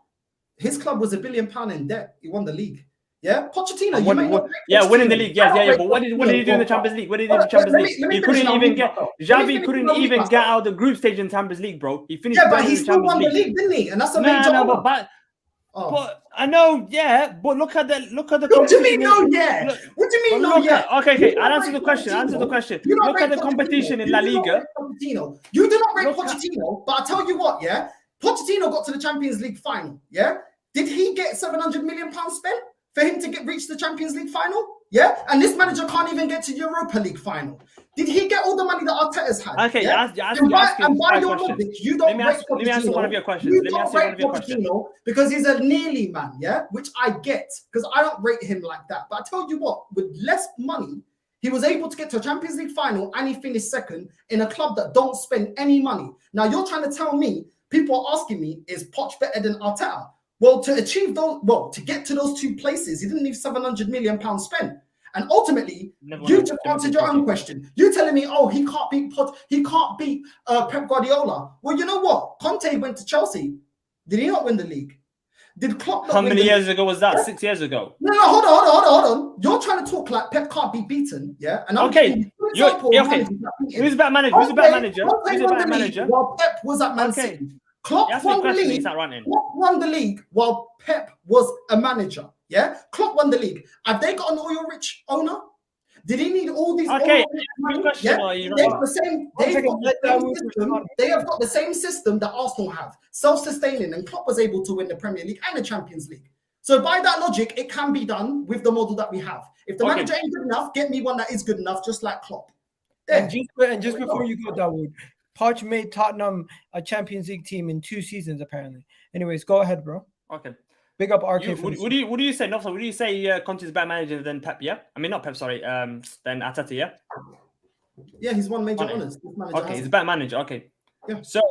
his club was £1 billion in debt. He won the league. Yeah, Pochettino. Winning the league. Yeah. But what did he do in the Champions League? What did he do in the Champions League? He couldn't even get. Xavi couldn't even get out of the group stage in the Champions League, bro. He finished. Yeah, but he still won the league, didn't he? And that's a major. But I know, but look at the. What do you mean, no? Yeah. What do you mean, no? Yeah. Okay. I'll answer the question. Look at the competition in La Liga. You do not rate Pochettino, but I tell you what, Pochettino got to the Champions League final. Yeah. Did he get £700 million spent for him to reach the Champions League final? Yeah. And this manager can't even get to Europa League final. Did he get all the money that Arteta's had? Okay, and by your logic, you don't rate Pochettino. Let me answer one of your questions. You don't rate Pochettino because he's a nearly man, which I get because I don't rate him like that. But I tell you what, with less money, he was able to get to a Champions League final and he finished second in a club that don't spend any money. Now you're trying to tell me, people are asking me, is Poch better than Arteta? Well, to achieve those, to get to those 2 places, he didn't need £700 million spent. And ultimately, you just answered your own question. You're telling me, he can't beat Pep Guardiola. Well, you know what? Conte went to Chelsea. Did he not win the league? Did Klopp not How many years ago was that? 6 years ago. No, hold on. You're trying to talk like Pep can't be beaten, And I'm okay. Who's a better manager? Who's a better manager? While Pep was at Man City. Klopp won the league while Pep was a manager. Yeah, Klopp won the league. Have they got an oil-rich owner? Did he need all these? Okay, they have got the same system that Arsenal have, self-sustaining, and Klopp was able to win the Premier League and the Champions League. So by that logic, it can be done with the model that we have. If the manager ain't good enough, get me one that is good enough, just like Klopp. And just before you go, Dawood, Poch made Tottenham a Champions League team in 2 seasons, apparently. Anyways, go ahead, bro. Okay. Big up RK. Would you say, Northside, would you say Conte's a better manager than Pep, yeah? I mean, not Pep, sorry, than Arteta, yeah? Yeah, he's won major honours. Okay, he's a better manager, okay. Yeah. So,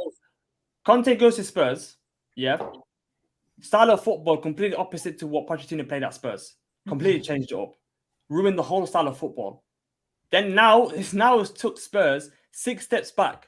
Conte goes to Spurs, yeah? Style of football completely opposite to what Pochettino played at Spurs. Completely changed it up. Ruined the whole style of football. Then it's took Spurs 6 steps back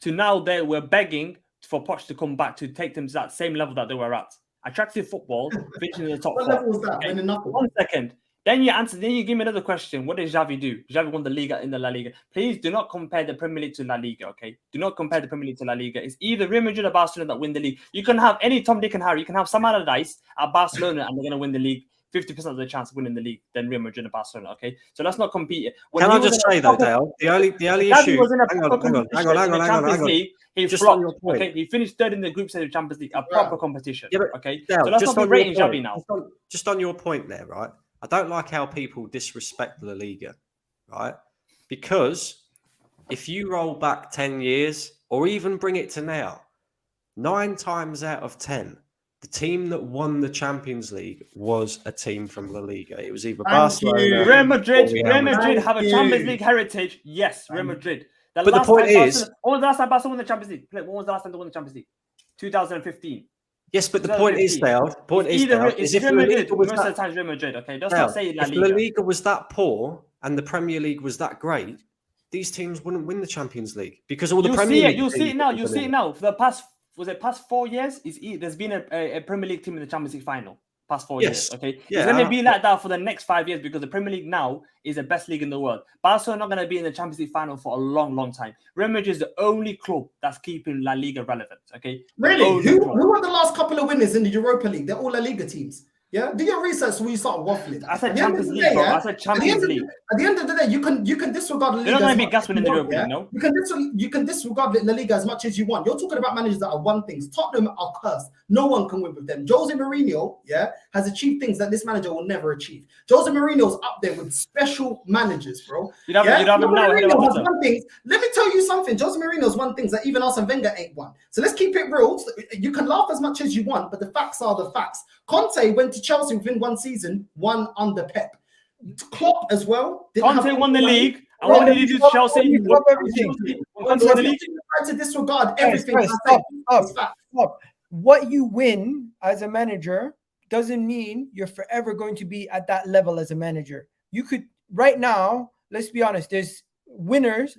to now they were begging for Poch to come back to take them to that same level that they were at. Attractive football, finishing in the top 4. What level was that? Okay. Nothing. 1 second. Then you give me another question. What did Xavi do? Xavi won the Liga in the La Liga. Please do not compare the Premier League to La Liga, okay? Do not compare the Premier League to La Liga. It's either Real Madrid or Barcelona that win the league. You can have any Tom, Dick and Harry. You can have Sam Allardyce at Barcelona and they're going to win the league. 50% of the chance of winning the league than Real Madrid and Barcelona, okay? So let's not compete. Can I just say though, Dale, the only issue... Hang on. He just flopped, on your point. okay? He finished 3rd in the group stage of Champions League, a proper competition, yeah, okay? Dale, so let's not be rating Xavi now. Just on your point there, right? I don't like how people disrespect La Liga, right? Because if you roll back 10 years or even bring it to now, 9 times out of 10, the team that won the Champions League was a team from La Liga. It was either Barcelona. Real Madrid have a Champions League heritage. Yes, Real Madrid. But the point is... When was the last time Barcelona won the Champions League? When was the last time they won the Champions League? 2015. Yes, but the point is, Dale, if Real Madrid, most of the time Real Madrid, okay? Let's not say La Liga. If La Liga was that poor and the Premier League was that great, these teams wouldn't win the Champions League because all the Premier League... You'll see it now. For the past 4 years? There's been a Premier League team in the Champions League final. Past 4 years, okay? Yeah. It's going to be like that for the next 5 years because the Premier League now is the best league in the world. Barcelona are not going to be in the Champions League final for a long, long time. Real Madrid is the only club that's keeping La Liga relevant, okay? Really? Who were the last couple of winners in the Europa League? They're all La Liga teams. Yeah, do your research when you start waffling. I said Champions League, bro. I said Champions League. At the end of the day, you can disregard La Liga. They're not going to be gasping in the Europa League, no? You can disregard La Liga as much as you want. You're talking about managers that have won things. Tottenham are cursed. No one can win with them. Jose Mourinho, has achieved things that this manager will never achieve. Jose Mourinho's up there with special managers, bro. You'd have him now. Let me tell you something. Jose Mourinho's won things that even Arsene Wenger ain't won. So let's keep it real. You can laugh as much as you want, but the facts are the facts. Conte went to Chelsea within 1 season, won under Pep. Klopp as well. Conte won the league. And what did he do to Chelsea? He tried to disregard everything. Stop. What you win as a manager doesn't mean you're forever going to be at that level as a manager. You could, right now, let's be honest, there's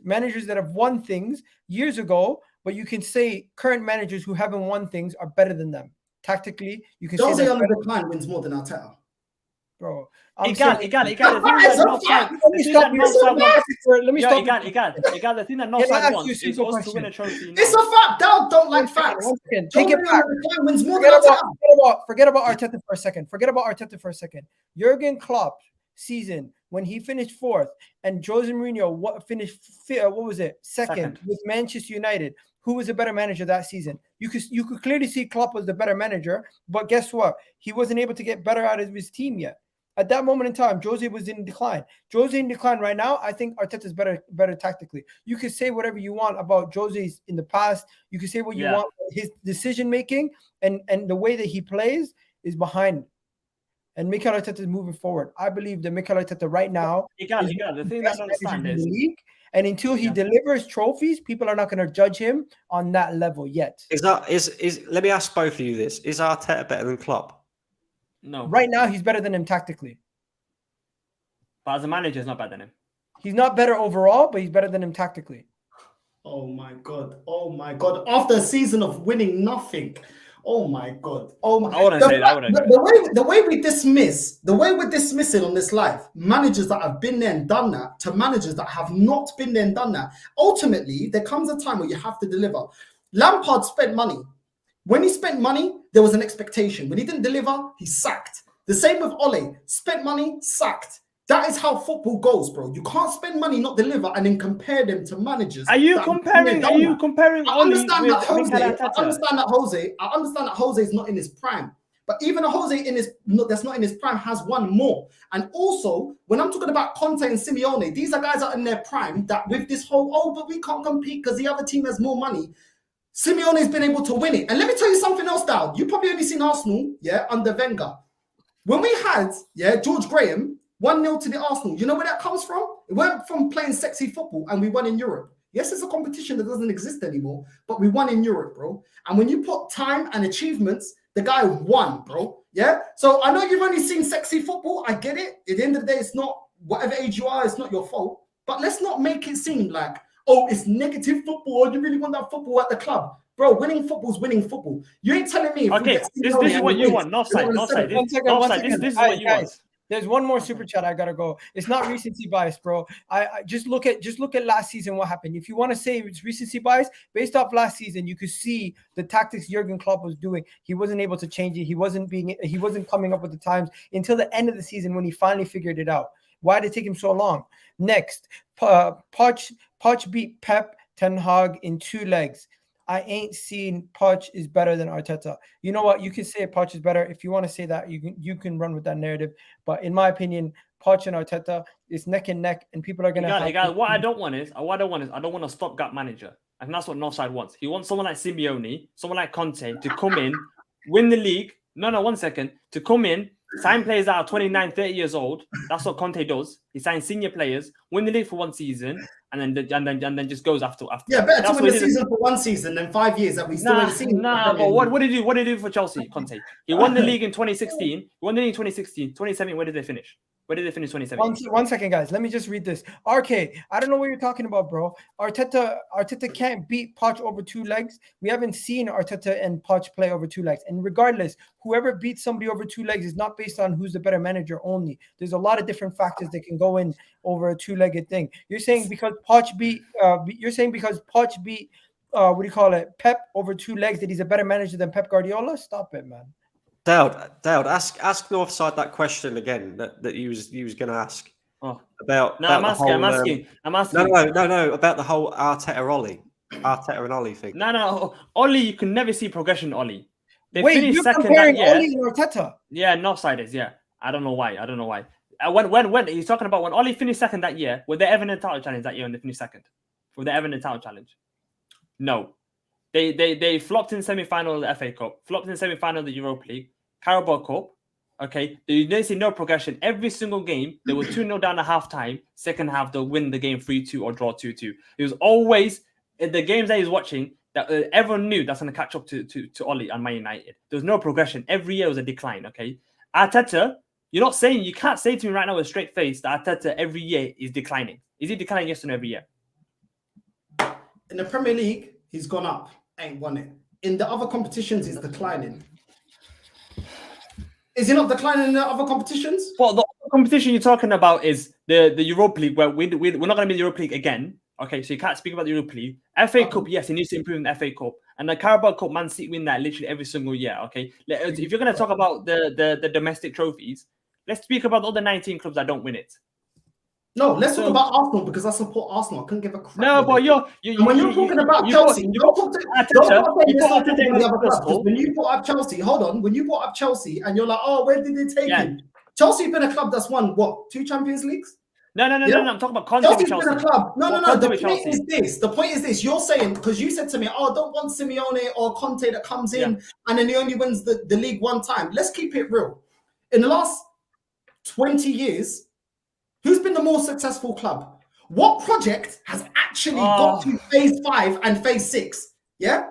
managers that have won things years ago, but you can say current managers who haven't won things are better than them. Tactically, you can say that on the decline wins more than Arteta. Bro, Let me stop. The thing that Northside wants is us to win a trophy. It's a fact. Don't like facts. Take it back. Forget about Arteta for a second. Jurgen Klopp season when he finished 4th and Jose Mourinho finished second with Manchester United. Who was a better manager that season? You could clearly see Klopp was the better manager, but guess what? He wasn't able to get better out of his team yet. At that moment in time, Jose was in decline. Jose in decline right now. I think Arteta's better tactically. You can say whatever you want about Jose's in the past. You can say what you want. His decision making and the way that he plays is behind. And Mikel Arteta is moving forward. I believe that Mikel Arteta right now the thing that I understand is the league. And until he delivers trophies, people are not going to judge him on that level yet. Let me ask both of you this. Is Arteta better than Klopp? No. Right now, he's better than him tactically. But as a manager, he's not better than him. He's not better overall, but he's better than him tactically. Oh my God. After a season of winning nothing. Oh my God. I wouldn't say that. The way we're dismissing on this live managers that have been there and done that to managers that have not been there and done that. Ultimately, there comes a time where you have to deliver. Lampard spent money. When he spent money, there was an expectation. When he didn't deliver, he sacked. The same with Ole. Spent money, sacked. That is how football goes, bro. You can't spend money, not deliver, and then compare them to managers. Are you comparing I Ole understand with that Jose. Mikel Arteta? I understand that Jose is not in his prime. But even a Jose that's not in his prime has won more. And also, when I'm talking about Conte and Simeone, these are guys that are in their prime that with this whole, but we can't compete because the other team has more money. Simeone's been able to win it. And let me tell you something else, Dowd. You probably only seen Arsenal, under Wenger. When we had, George Graham, 1-0 to the Arsenal, you know where that comes from? It went from playing sexy football and we won in Europe. Yes, it's a competition that doesn't exist anymore, but we won in Europe, bro. And when you put time and achievements, the guy won, bro. Yeah? So I know you've only seen sexy football. I get it. At the end of the day, it's not, whatever age you are, it's not your fault. But let's not make it seem like, oh, it's negative football. You really want that football at the club. Bro, winning football is winning football. You ain't telling me. Okay, this is what you want. Northside. This is what you want. There's one more super chat I gotta go. It's not recency bias, bro. I just look at last season what happened. If you want to say it's recency bias, based off last season, you could see the tactics Jurgen Klopp was doing. He wasn't able to change it. He wasn't coming up with the times until the end of the season when he finally figured it out. Why did it take him so long? Next, Poch beat Pep Ten Hag in 2 legs. I ain't seen Poch is better than Arteta. You know what? You can say Poch is better. If you want to say that, you can run with that narrative. But in my opinion, Poch and Arteta is neck and neck, and people are gonna. What I don't want is I don't want a stopgap manager, and that's what Northside wants. He wants someone like Simeone, someone like Conte to come in, win the league. No, 1 second. To come in, sign players that are 29, 30 years old. That's what Conte does. He signs senior players, win the league for 1 season, and then just goes after. Yeah, better to win the season for 1 season than 5 years that we still haven't seen. But what did he do for Chelsea, Conte? He won the league in 2016. He won the league in 2016. 2017, where did they finish? Where did they finish 2017? One second, guys. Let me just read this. RK, I don't know what you're talking about, bro. Arteta can't beat Poch over 2 legs. We haven't seen Arteta and Poch play over 2 legs. And regardless, whoever beats somebody over 2 legs is not based on who's the better manager only. There's a lot of different factors that can go in over a 2-legged thing. You're saying because Poch beat Pep over 2 legs that he's a better manager than Pep Guardiola? Stop it, man. DAUD, ask Northside that question again that he was going to ask. Oh. I'm asking. No, about the whole Arteta and Ollie thing. No. Ollie, you can never see progression, Ollie. Wait, you're comparing Ollie and Arteta? Yeah, Northside is, yeah. I don't know why. When he's talking about when Ollie finished second that year, were they ever in a title challenge that year when they finished second? Were they ever in a title challenge? No. They flopped in the semi-final of the FA Cup, flopped in the semi-final of the Europa League, Carabao Cup. Okay, you didn't see no progression. Every single game, they were 2-0 down at half-time. Second half, they'll win the game 3-2 or draw 2-2. It was always, in the games that he was watching, that everyone knew that's going to catch up to Ollie and Man United. There was no progression. Every year was a decline, okay? Arteta, you can't say to me right now with a straight face that Arteta every year is declining. Is he declining yes or no every year? In the Premier League, he's gone up, ain't won it. In the other competitions, he's declining. Is he not declining in the other competitions? Well, the other competition you're talking about is the Europa League, where we're not going to be in the Europa League again. Okay, so you can't speak about the Europa League. FA Cup, yes, he needs to improve in the FA Cup. And the Carabao Cup, Man City win that literally every single year, okay? If you're going to talk about the domestic trophies, let's speak about the other 19 clubs that don't win it. No, let's talk about Arsenal because I support Arsenal. I couldn't give a crap. No, but when you're talking about Chelsea, when you brought up Chelsea, hold on. When you brought up Chelsea and you're like, oh, where did they take him? Chelsea been a club that's won what? 2 Champions Leagues? No. I'm talking about Conte with Chelsea. Been a club. No. The point is this. You're saying because you said to me, oh, don't want Simeone or Conte that comes in and then he only wins the league 1 time. Let's keep it real. In the last 20 years. Who's been the more successful club? What project has actually got to phase 5 and phase 6? Yeah?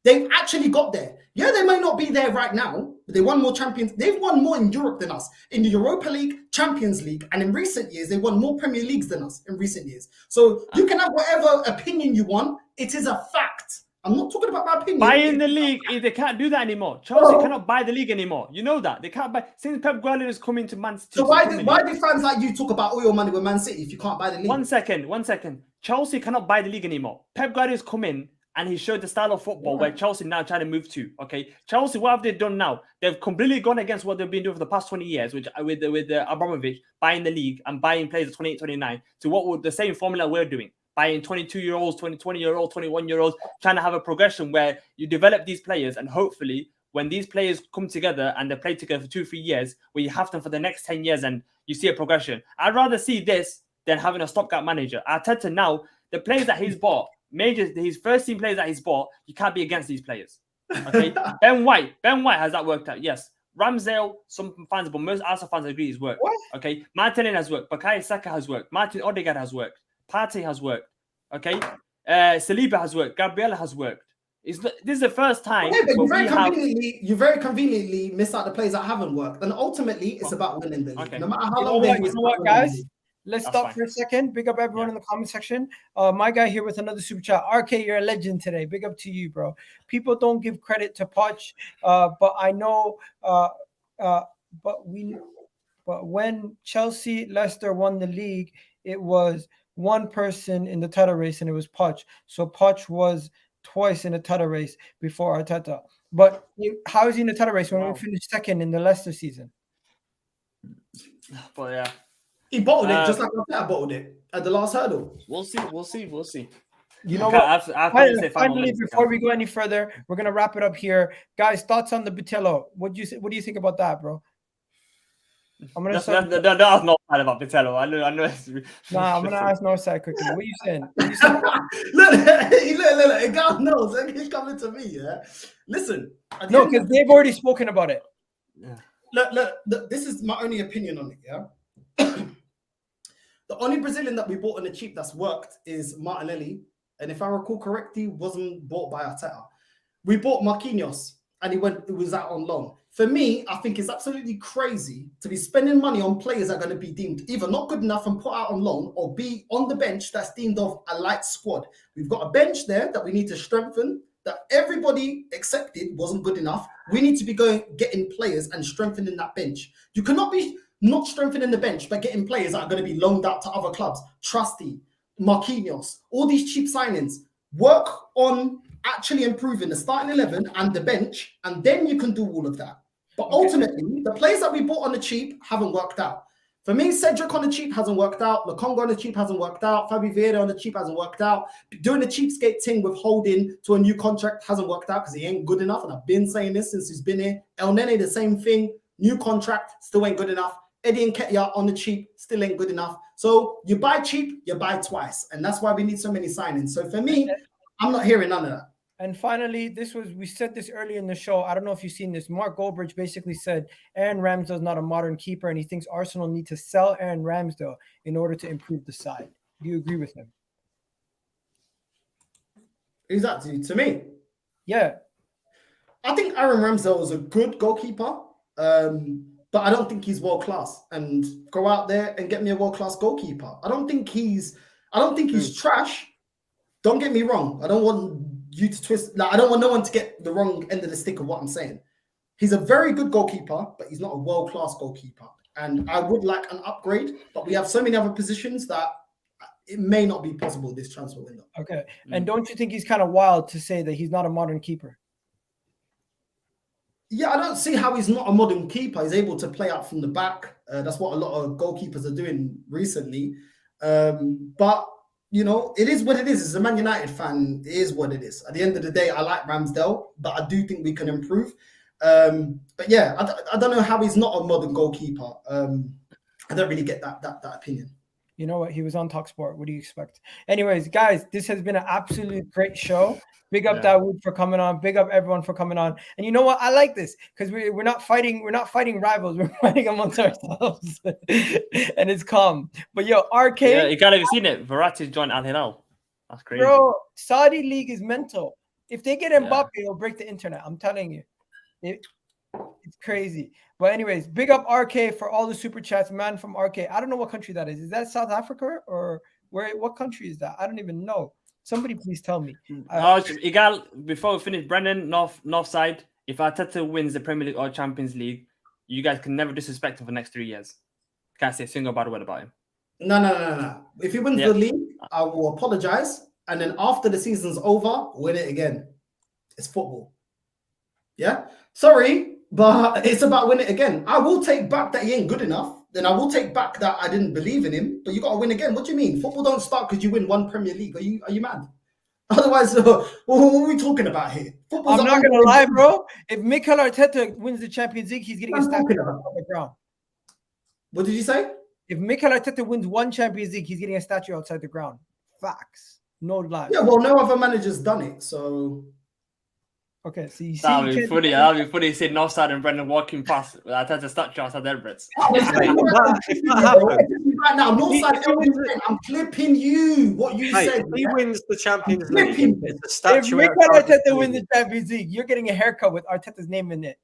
They've actually got there. Yeah, they may not be there right now, but they won more champions. They've won more in Europe than us. In the Europa League, Champions League, and in recent years, they won more Premier Leagues than us in recent years. So you can have whatever opinion you want. It is a fact. I'm not talking about my opinion. Buying the league, they can't do that anymore. Chelsea cannot buy the league anymore. You know that. They can't buy. Since Pep Guardiola is coming to Man City. So why do fans like you talk about all your money with Man City if you can't buy the league? 1 second. Chelsea cannot buy the league anymore. Pep Guardiola has come in and he showed the style of football where Chelsea now trying to move to. Okay, Chelsea, what have they done now? They've completely gone against what they've been doing for the past 20 years, which with Abramovich buying the league and buying players at 28, 29 to what would the same formula we're doing. Buying 22-year-olds, 20-year-olds, 21-year-olds, trying to have a progression where you develop these players and hopefully when these players come together and they play together for 2-3 years, where you have them for the next 10 years and you see a progression. I'd rather see this than having a stopgap manager. Arteta now, the players that he's bought, his first team players that he's bought, you can't be against these players. Okay, Ben White, has that worked out? Yes. Ramsdale, some fans, but most Arsenal fans agree he's worked. What? Okay, Martinelli has worked. Bukayo Saka has worked. Martin Odegaard has worked. Partey has worked. Okay, Saliba has worked. Gabriel has worked. This is the first time. Yeah, but you very conveniently miss out the players that haven't worked, and ultimately it's about winning the league. Okay. No matter how You know long. what, you know what, guys? Let's That's stop fine. for a second. Big up everyone in the comment section. My guy here with another super chat. RK, you're a legend today. Big up to you, bro. People don't give credit to Poch, but I know. But when Chelsea, Leicester won the league, it was one person in the title race, and it was Poch. So Poch was twice in the title race before Arteta. But how is he in the title race when we finished second in the Leicester season? But yeah. He bottled it just like Arteta bottled it at the last hurdle. We'll see. You know what? Finally, before we we go any further, we're gonna wrap it up here, guys. Thoughts on the Bitello? What do you think about that, bro? I'm gonna that's not bad about Bitello. I know. Nah, I'm gonna ask Northside quickly. What are you saying? Look, God knows. He's coming to me. Yeah, listen. No, because they've already spoken about it. Yeah. Look. This is my only opinion on it. Yeah. The only Brazilian that we bought on the cheap that's worked is Martinelli, and if I recall correctly, wasn't bought by Arteta. We bought Marquinhos, and it was out on loan. For me, I think it's absolutely crazy to be spending money on players that are going to be deemed either not good enough and put out on loan, or be on the bench that's deemed of a light squad. We've got a bench there that we need to strengthen, that everybody accepted wasn't good enough. We need to be getting players and strengthening that bench. You cannot be not strengthening the bench, but getting players that are going to be loaned out to other clubs. Trusty, Marquinhos, all these cheap signings. Work on actually improving the starting 11 and the bench, and then you can do all of that. But ultimately, the players that we bought on the cheap haven't worked out. For me, Cedric on the cheap hasn't worked out. Lokonga on the cheap hasn't worked out. Fabi Vieira on the cheap hasn't worked out. Doing the cheapskate thing with Holding to a new contract hasn't worked out because he ain't good enough. And I've been saying this since he's been here. El Nene, the same thing. New contract, still ain't good enough. Eddie Nketiah on the cheap, still ain't good enough. So you buy cheap, you buy twice. And that's why we need so many signings. So for me, I'm not hearing none of that. And finally, we said this earlier in the show. I don't know if you've seen this. Mark Goldbridge basically said Aaron Ramsdale is not a modern keeper, and he thinks Arsenal need to sell Aaron Ramsdale in order to improve the side. Do you agree with him? Who's that to me? Yeah. I think Aaron Ramsdale is a good goalkeeper, but I don't think he's world class. And go out there and get me a world class goalkeeper. I don't think he's trash. Don't get me wrong. I don't want you to twist. Like, I don't want no one to get the wrong end of the stick of what I'm saying. He's a very good goalkeeper, but he's not a world class goalkeeper. And I would like an upgrade, but we have so many other positions that it may not be possible this transfer window. Okay. And don't you think he's kind of wild to say that he's not a modern keeper? Yeah, I don't see how he's not a modern keeper. He's able to play out from the back. That's what a lot of goalkeepers are doing recently. But, you know, it is what it is. As a Man United fan, it is what it is. At the end of the day, I like Ramsdale, but I do think we can improve. But yeah, I don't know how he's not a modern goalkeeper. I don't really get that opinion. You know what? He was on TalkSport. What do you expect? Anyways, guys, this has been an absolute great show. Big up DAUD for coming on. Big up everyone for coming on. And you know what? I like this because we're not fighting rivals. We're fighting amongst ourselves, and it's calm. But yo, RK, yeah, you can't have seen it. Verratti joined Al Hilal. That's crazy, bro. Saudi league is mental. If they get Mbappe, it'll break the internet. I'm telling you, it's crazy. But anyways, big up RK for all the super chats, man. From RK, I don't know what country that is. Is that South Africa or where? What country is that? I don't even know. Somebody please tell me. Before we finish, Brendan, Northside, if Arteta wins the Premier League or Champions League, you guys can never disrespect him for the next 3 years. Can't say a single bad word about him. No. If he wins the league, I will apologize. And then after the season's over, win it again. It's football. Yeah? Sorry, but it's about win it again. I will take back that he ain't good enough. Then I will take back that I didn't believe in him, but you got to win again. What do you mean? Football don't start because you win one Premier League. Are you mad? Otherwise, what are we talking about here? Football's I'm not gonna lie, bro. If Mikel Arteta wins the Champions League, he's getting a statue on the ground. What did you say? If Mikel Arteta wins one Champions League, he's getting a statue outside the ground. Facts. No lie. Yeah, well, no other manager's done it, so. Okay, so you see, That'd be funny. That'd be funny. See Northside and Brendan walking past with Arteta's statue outside the Emirates. If that happens, Right now, Northside, I'm clipping you. What you said. if he wins the Champions League, Flipping. it's a if statue. Mikel outside the Arteta wins stadium. the Champions League, you're getting a haircut with Arteta's name in it.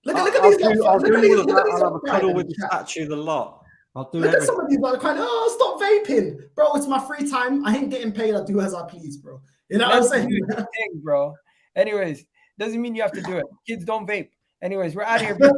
Look I'll at these do guys. all Look at of these that. I'll have a guys cuddle with in the chat. statue, the lot. I'll do Look at everything. some of these guys kind of, stop vaping. Bro, it's my free time. I ain't getting paid. I do as I please, bro. You know what I'm saying? That's the thing, bro. Anyways, doesn't mean you have to do it. Kids don't vape. Anyways, we're out of here, people.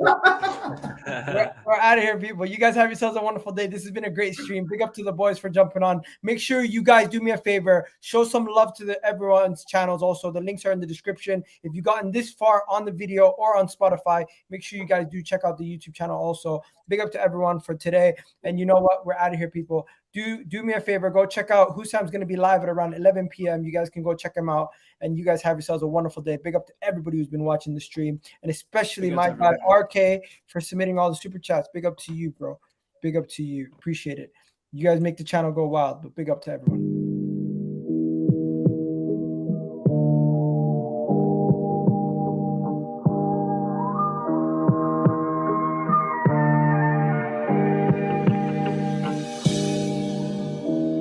We're out of here, people. You guys have yourselves a wonderful day. This has been a great stream. Big up to the boys for jumping on. Make sure you guys do me a favor. Show some love to everyone's channels. Also, the links are in the description. If you've gotten this far on the video or on Spotify, make sure you guys do check out the YouTube channel also. Big up to everyone for today. And you know what? We're out of here, people. Do me a favor. Go check out Husam's going to be live at around 11 p.m. You guys can go check him out. And you guys have yourselves a wonderful day. Big up to everybody who's been watching the stream. And especially my guy, RK, for submitting all the super chats. Big up to you, bro. Big up to you. Appreciate it. You guys make the channel go wild. But big up to everyone.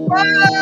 Bye.